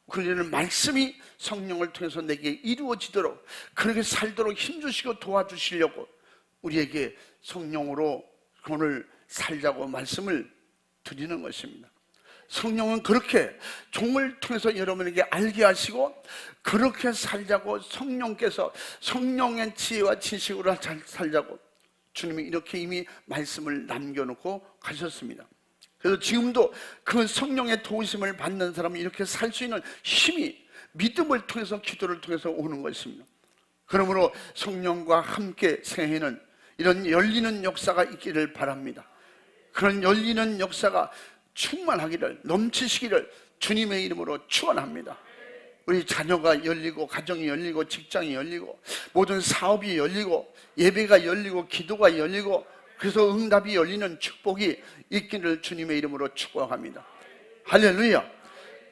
그러는 말씀이 성령을 통해서 내게 이루어지도록, 그렇게 살도록 힘주시고 도와주시려고 우리에게 성령으로 오늘 살자고 말씀을 드리는 것입니다. 성령은 그렇게 종을 통해서 여러분에게 알게 하시고 그렇게 살자고, 성령께서 성령의 지혜와 지식으로 잘 살자고 주님이 이렇게 이미 말씀을 남겨놓고 가셨습니다. 그래서 지금도 그 성령의 도우심을 받는 사람은 이렇게 살 수 있는 힘이 믿음을 통해서, 기도를 통해서 오는 것입니다. 그러므로 성령과 함께 새해는 이런 열리는 역사가 있기를 바랍니다. 그런 열리는 역사가 충만하기를, 넘치시기를 주님의 이름으로 축원합니다. 우리 자녀가 열리고, 가정이 열리고, 직장이 열리고, 모든 사업이 열리고, 예배가 열리고, 기도가 열리고, 그래서 응답이 열리는 축복이 있기를 주님의 이름으로 축복합니다. 할렐루야.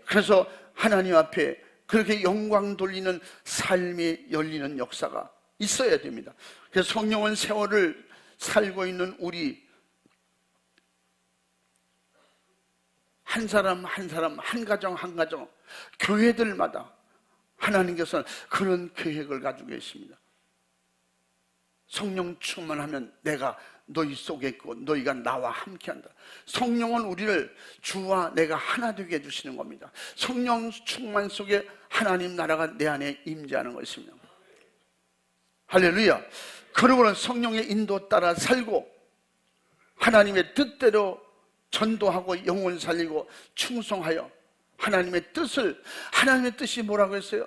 그래서 하나님 앞에 그렇게 영광 돌리는 삶이 열리는 역사가 있어야 됩니다. 그래서 성령은 세월을 살고 있는 우리 한 사람 한 사람, 한 가정 한 가정, 교회들마다 하나님께서는 그런 계획을 가지고 계십니다. 성령 충만하면 내가 너희 속에 있고 너희가 나와 함께한다. 성령은 우리를 주와 내가 하나 되게 해주시는 겁니다. 성령 충만 속에 하나님 나라가 내 안에 임재하는 것입니다. 할렐루야. 그러므로 성령의 인도 따라 살고 하나님의 뜻대로 전도하고 영혼 살리고 충성하여 하나님의 뜻이 뭐라고 했어요?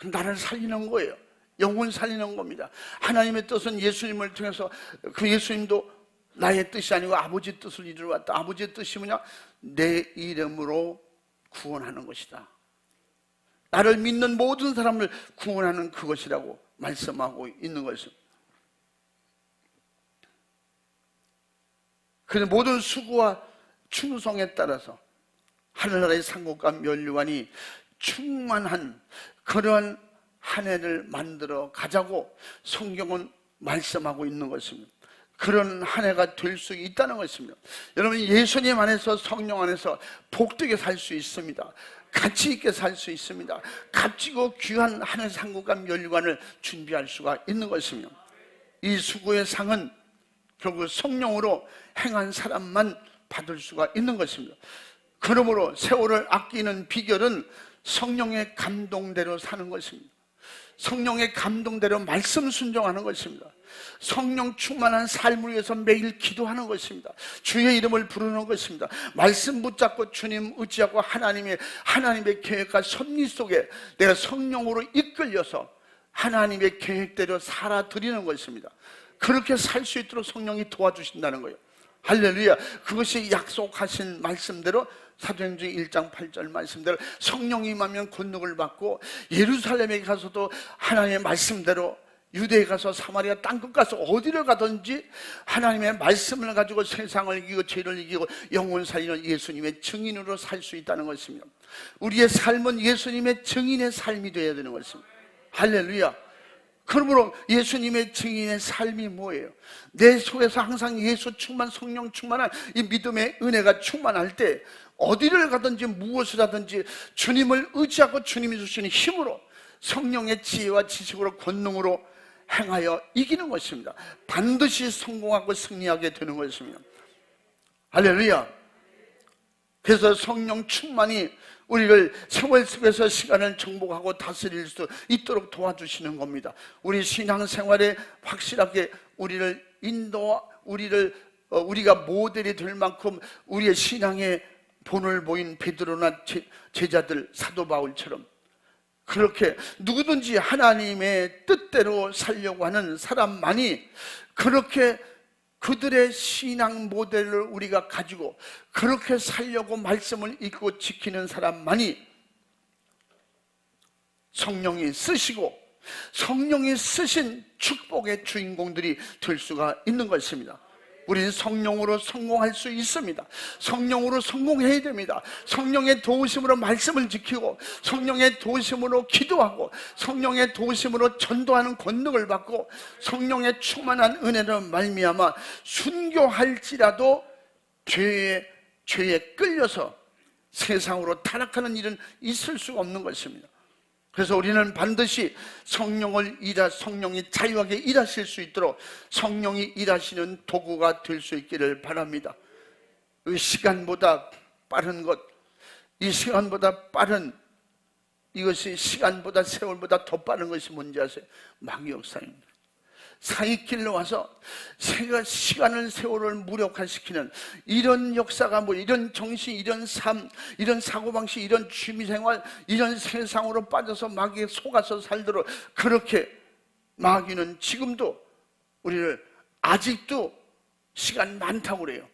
나를 살리는 거예요. 영혼 살리는 겁니다. 하나님의 뜻은 예수님을 통해서, 그 예수님도 나의 뜻이 아니고 아버지 뜻을 이루러 왔다. 아버지의 뜻이 뭐냐? 내 이름으로 구원하는 것이다. 나를 믿는 모든 사람을 구원하는 그것이라고 말씀하고 있는 것입니다. 그래서 모든 수고와 충성에 따라서 하늘나라의 상급과 면류관이 충만한 그러한 한 해를 만들어 가자고 성경은 말씀하고 있는 것입니다. 그런 한 해가 될 수 있다는 것입니다. 여러분, 예수님 안에서, 성령 안에서 복되게 살 수 있습니다. 가치 있게 살 수 있습니다. 값지고 귀한 하늘 상급과 면류관을 준비할 수가 있는 것입니다. 이 수고의 상은 결국 성령으로 행한 사람만 받을 수가 있는 것입니다. 그러므로 세월을 아끼는 비결은 성령의 감동대로 사는 것입니다. 성령의 감동대로 말씀 순종하는 것입니다. 성령 충만한 삶을 위해서 매일 기도하는 것입니다. 주의 이름을 부르는 것입니다. 말씀 붙잡고 주님 의지하고 하나님의 계획과 섭리 속에 내가 성령으로 이끌려서 하나님의 계획대로 살아드리는 것입니다. 그렇게 살 수 있도록 성령이 도와주신다는 거예요. 할렐루야. 그것이 약속하신 말씀대로 사도행전 1장 8절 말씀대로 성령이 임하면 권능을 받고 예루살렘에 가서도 하나님의 말씀대로 유대에 가서 사마리아 땅끝 가서 어디를 가든지 하나님의 말씀을 가지고 세상을 이기고 죄를 이기고 영혼 살리는 예수님의 증인으로 살 수 있다는 것입니다. 우리의 삶은 예수님의 증인의 삶이 되어야 되는 것입니다. 할렐루야. 그러므로 예수님의 증인의 삶이 뭐예요? 내 속에서 항상 예수 충만, 성령 충만한 이 믿음의 은혜가 충만할 때 어디를 가든지 무엇을 하든지 주님을 의지하고 주님이 주시는 힘으로 성령의 지혜와 지식으로 권능으로 행하여 이기는 것입니다. 반드시 성공하고 승리하게 되는 것입니다. 할렐루야. 그래서 성령 충만이 우리를 세월 속에서 시간을 정복하고 다스릴 수 있도록 도와주시는 겁니다. 우리 신앙생활에 확실하게 우리를 우리가 모델이 될 만큼 우리의 신앙의 본을 보인 베드로나 제자들, 사도 바울처럼 그렇게 누구든지 하나님의 뜻대로 살려고 하는 사람만이 그렇게 그들의 신앙 모델을 우리가 가지고 그렇게 살려고 말씀을 읽고 지키는 사람만이 성령이 쓰시고 성령이 쓰신 축복의 주인공들이 될 수가 있는 것입니다. 우리는 성령으로 성공할 수 있습니다. 성령으로 성공해야 됩니다. 성령의 도우심으로 말씀을 지키고 성령의 도우심으로 기도하고 성령의 도우심으로 전도하는 권능을 받고 성령의 충만한 은혜로 말미암아 순교할지라도 죄에 끌려서 세상으로 타락하는 일은 있을 수가 없는 것입니다. 그래서 우리는 반드시 성령이 자유하게 일하실 수 있도록 성령이 일하시는 도구가 될 수 있기를 바랍니다. 이 시간보다 빠른 것, 이 시간보다 빠른 이것이 시간보다 세월보다 더 빠른 것이 뭔지 아세요? 마귀 역사입니다. 사이길로 와서 시간을 세월을 무력화시키는 이런 역사가 이런 정신, 이런 삶, 이런 사고방식, 이런 취미생활, 이런 세상으로 빠져서 마귀에 속아서 살도록 그렇게 마귀는 지금도 우리를 아직도 시간 많다고 그래요.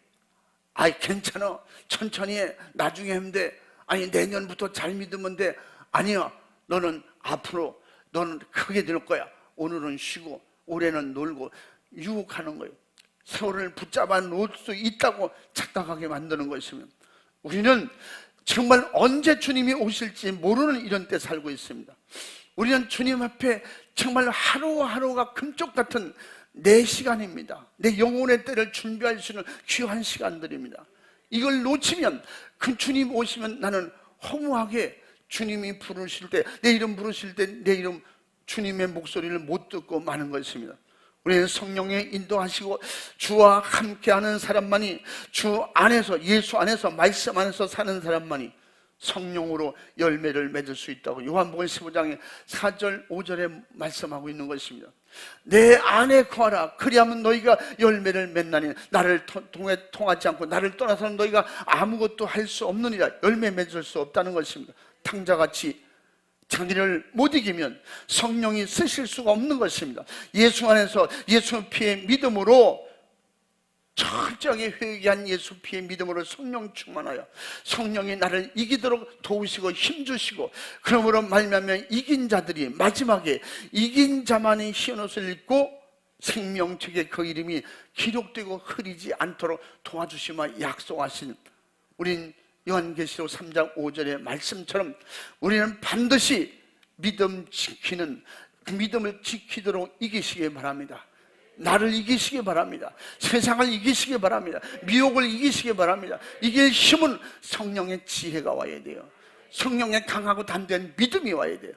아이 괜찮아, 천천히 해, 나중에 하면 돼, 아니 내년부터 잘 믿으면 돼. 아니요, 너는 앞으로 너는 크게 될 거야. 오늘은 쉬고 올해는 놀고 유혹하는 거예요. 세월을 붙잡아 놓을 수 있다고 착각하게 만드는 것이면 우리는 정말 언제 주님이 오실지 모르는 이런 때 살고 있습니다. 우리는 주님 앞에 정말 하루하루가 금쪽 같은 내 시간입니다. 내 영혼의 때를 준비할 수 있는 귀한 시간들입니다. 이걸 놓치면 그 주님 오시면 나는 허무하게 주님이 부르실 때, 내 이름 부르실 때 내 이름 주님의 목소리를 못 듣고 마는 것입니다. 우리는 성령에 인도하시고 주와 함께하는 사람만이, 주 안에서, 예수 안에서, 말씀 안에서 사는 사람만이 성령으로 열매를 맺을 수 있다고 요한복음 15장에 4절 5절에 말씀하고 있는 것입니다. 내 안에 거하라. 그리하면 너희가 열매를 맺나니 나를 통하지 않고 나를 떠나서는 너희가 아무것도 할 수 없느니라. 열매 맺을 수 없다는 것입니다. 탕자같이 자기를 못 이기면 성령이 쓰실 수가 없는 것입니다. 예수 안에서 예수 피의 믿음으로, 철저하게 회개한 예수 피의 믿음으로 성령 충만하여 성령이 나를 이기도록 도우시고 힘주시고, 그러므로 말미암아 이긴 자들이 마지막에 이긴 자만이 흰 옷을 입고 생명책에 그 이름이 기록되고 흐리지 않도록 도와주시며 약속하신 우린 요한계시록 3장 5절의 말씀처럼 우리는 반드시 믿음 지키는, 그 믿음을 지키도록 이기시기 바랍니다. 나를 이기시기 바랍니다. 세상을 이기시기 바랍니다. 미혹을 이기시기 바랍니다. 이길 힘은 성령의 지혜가 와야 돼요. 성령의 강하고 담대한 믿음이 와야 돼요.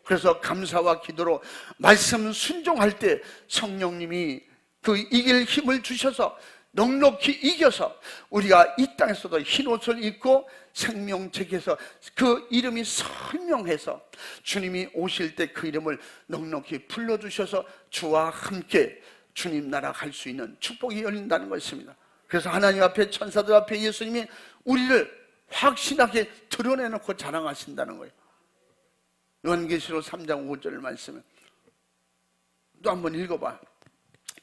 그래서 감사와 기도로 말씀 순종할 때 성령님이 그 이길 힘을 주셔서 넉넉히 이겨서 우리가 이 땅에서도 흰 옷을 입고 생명책에서 그 이름이 설명해서 주님이 오실 때 그 이름을 넉넉히 불러주셔서 주와 함께 주님 나라 갈 수 있는 축복이 열린다는 것입니다. 그래서 하나님 앞에, 천사들 앞에 예수님이 우리를 확실하게 드러내놓고 자랑하신다는 거예요. 요한계시록 3장 5절 말씀을 또 한번 읽어봐.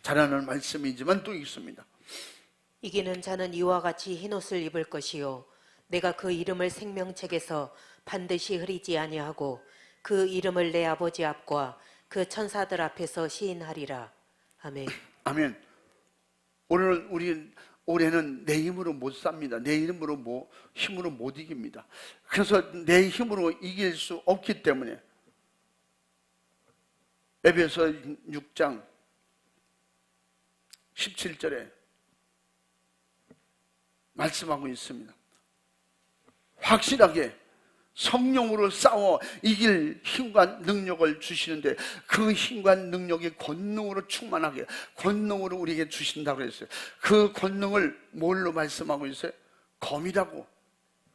잘하는 말씀이지만 또 있습니다.
이기는 자는 이와 같이 흰옷을 입을 것이요 내가 그 이름을 생명책에서 반드시 흐리지 아니하고 그 이름을 내 아버지 앞과 그 천사들 앞에서 시인하리라. 아멘.
아멘. 오늘 올해는 내 힘으로 못 삽니다. 내 힘으로 못 이깁니다. 그래서 내 힘으로 이길 수 없기 때문에 에베소 6장 17절에 말씀하고 있습니다. 확실하게 성령으로 싸워 이길 힘과 능력을 주시는데 그 힘과 능력이 권능으로 충만하게, 권능으로 우리에게 주신다고 했어요. 그 권능을 뭘로 말씀하고 있어요? 검이라고.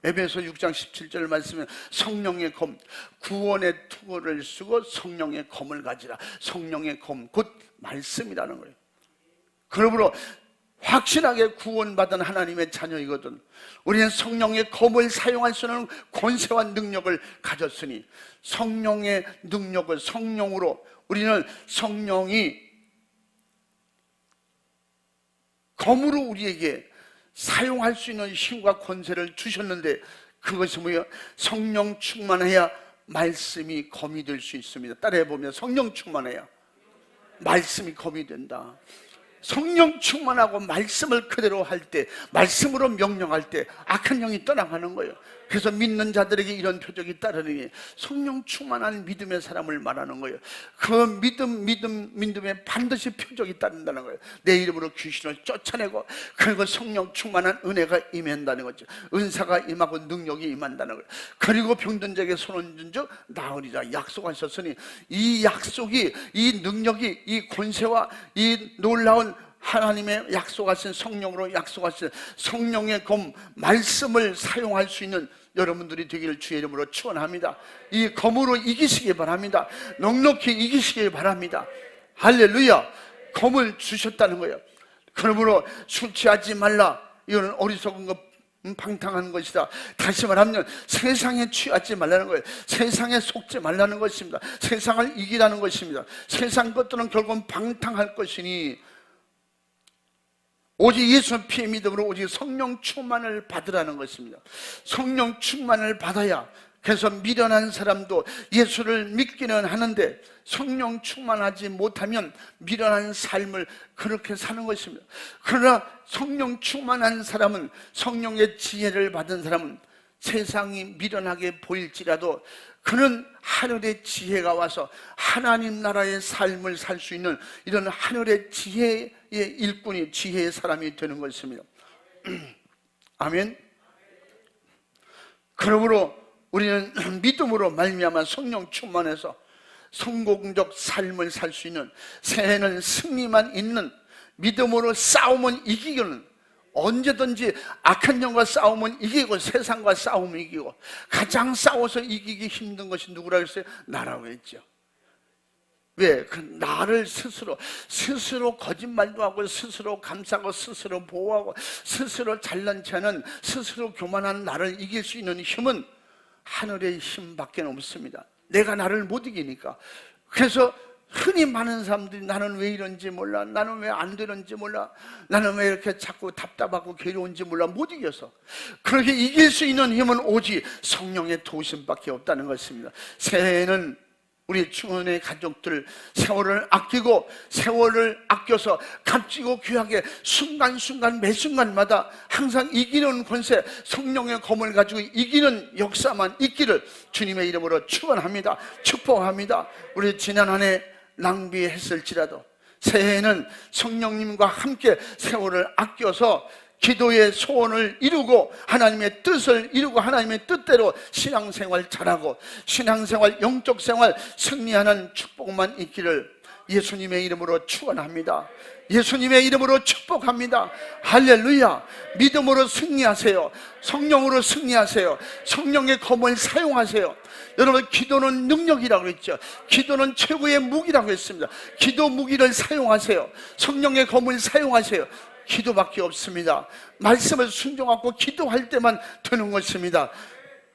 에베소 6장 17절 말씀은 성령의 검, 구원의 투구를 쓰고 성령의 검을 가지라. 성령의 검, 곧 말씀이라는 거예요. 그러므로 확실하게 구원받은 하나님의 자녀이거든. 우리는 성령의 검을 사용할 수 있는 권세와 능력을 가졌으니 성령의 능력을 성령으로, 우리는 성령이 검으로 우리에게 사용할 수 있는 힘과 권세를 주셨는데 그것이 뭐예요? 성령 충만해야 말씀이 검이 될 수 있습니다. 따라해보면 성령 충만해야 말씀이 검이 된다. 성령 충만하고 말씀을 그대로 할 때, 말씀으로 명령할 때 악한 영이 떠나가는 거예요. 그래서 믿는 자들에게 이런 표적이 따르니 성령 충만한 믿음의 사람을 말하는 거예요. 그 믿음에 반드시 표적이 따른다는 거예요. 내 이름으로 귀신을 쫓아내고, 그리고 성령 충만한 은혜가 임한다는 거죠. 은사가 임하고 능력이 임한다는 거예요. 그리고 병든 자에게 손을 준 즉 나으리라 약속하셨으니 이 약속이, 이 능력이, 이 권세와 이 놀라운 하나님의 약속하신 성령으로 약속하신 성령의 검, 말씀을 사용할 수 있는 여러분들이 되기를 주의 이름으로 축원합니다. 이 검으로 이기시기 바랍니다. 넉넉히 이기시기 바랍니다. 할렐루야. 검을 주셨다는 거예요. 그러므로 술 취하지 말라. 이거는 어리석은 것, 방탕한 것이다. 다시 말하면 세상에 취하지 말라는 거예요. 세상에 속지 말라는 것입니다. 세상을 이기라는 것입니다. 세상 것들은 결국은 방탕할 것이니 오직 예수 피의 믿음으로 오직 성령 충만을 받으라는 것입니다. 성령 충만을 받아야 그래서 미련한 사람도 예수를 믿기는 하는데 성령 충만하지 못하면 미련한 삶을 그렇게 사는 것입니다. 그러나 성령 충만한 사람은, 성령의 지혜를 받은 사람은 세상이 미련하게 보일지라도 그는 하늘의 지혜가 와서 하나님 나라의 삶을 살 수 있는 이런 하늘의 지혜의 일꾼이, 지혜의 사람이 되는 것입니다. 아멘. 그러므로 우리는 믿음으로 말미암아 성령 충만해서 성공적 삶을 살 수 있는, 새해는 승리만 있는, 믿음으로 싸우면 이기는, 언제든지 악한 영과 싸우면 이기고 세상과 싸우면 이기고, 가장 싸워서 이기기 힘든 것이 누구라고 했어요? 나라고 했죠. 왜? 그 나를 스스로 거짓말도 하고, 스스로 감싸고, 스스로 보호하고, 스스로 잘난 체하는, 스스로 교만한 나를 이길 수 있는 힘은 하늘의 힘밖에 없습니다. 내가 나를 못 이기니까. 그래서 흔히 많은 사람들이 나는 왜 이런지 몰라, 나는 왜 안 되는지 몰라, 나는 왜 이렇게 자꾸 답답하고 괴로운지 몰라, 못 이겨서. 그렇게 이길 수 있는 힘은 오직 성령의 도우심밖에 없다는 것입니다. 새해에는 우리 충원의 가족들 세월을 아끼고, 세월을 아껴서 값지고 귀하게 순간순간 매 순간마다 항상 이기는 권세, 성령의 검을 가지고 이기는 역사만 있기를 주님의 이름으로 축원합니다. 축복합니다. 우리 지난 한 해 낭비했을지라도 새해에는 성령님과 함께 세월을 아껴서 기도의 소원을 이루고 하나님의 뜻을 이루고 하나님의 뜻대로 신앙생활 잘하고, 신앙생활, 영적생활 승리하는 축복만 있기를 예수님의 이름으로 축원합니다. 예수님의 이름으로 축복합니다. 할렐루야. 믿음으로 승리하세요. 성령으로 승리하세요. 성령의 검을 사용하세요. 여러분, 기도는 능력이라고 했죠. 기도는 최고의 무기라고 했습니다. 기도 무기를 사용하세요. 성령의 검을 사용하세요. 기도밖에 없습니다. 말씀을 순종하고 기도할 때만 되는 것입니다.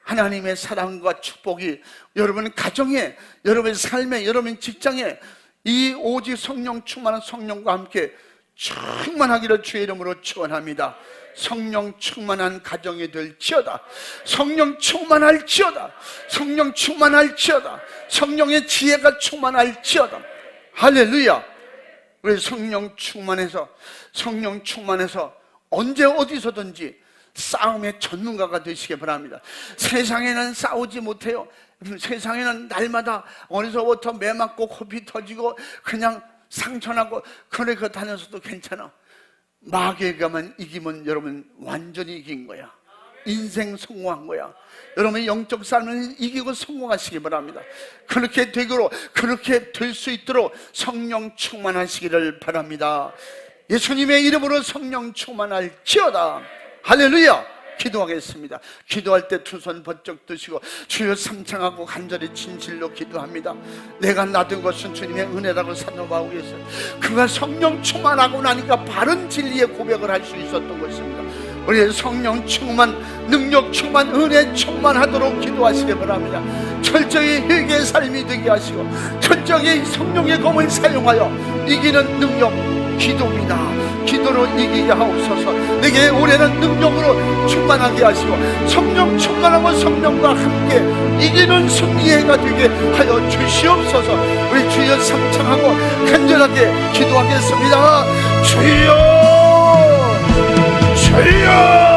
하나님의 사랑과 축복이 여러분 가정에, 여러분 삶에, 여러분 직장에 이 오직 성령 충만한 성령과 함께 충만하기를 주의 이름으로 축원합니다. 성령 충만한 가정이 될지어다. 성령 충만할지어다. 성령 충만할지어다. 성령의 지혜가 충만할지어다. 할렐루야. 우리 성령 충만해서 언제 어디서든지 싸움의 전문가가 되시기 바랍니다. 세상에는 싸우지 못해요. 세상에는 날마다 어디서부터 매 맞고 코피 터지고 그냥 상처나고 그렇게 다녀서도 괜찮아. 마귀에게만 이기면 여러분 완전히 이긴 거야. 인생 성공한 거야. 여러분의 영적 삶을 이기고 성공하시기 바랍니다. 그렇게 되도록, 그렇게 될 수 있도록 성령 충만하시기를 바랍니다. 예수님의 이름으로 성령 충만할지어다. 할렐루야. 기도하겠습니다. 기도할 때 두 손 번쩍 드시고 주여 삼창하고 간절히 진실로 기도합니다. 내가 낳은 것은 주님의 은혜라고 사모하겠어요. 그가 성령 충만하고 나니까 바른 진리의 고백을 할 수 있었던 것입니다. 우리의 성령 충만, 능력 충만, 은혜 충만하도록 기도하시기 바랍니다. 철저히 회개의 삶이 되게 하시고 철저히 성령의 검을 사용하여 이기는 능력, 기도입니다. 기도로 이기게 하옵소서. 내게 올해는 능력으로 충만하게 하시고 성령 충만하고 성령과 함께 이기는 승리해가 되게 하여 주시옵소서. 우리 주여 삼창하고 간절하게 기도하겠습니다. 주여, 주여.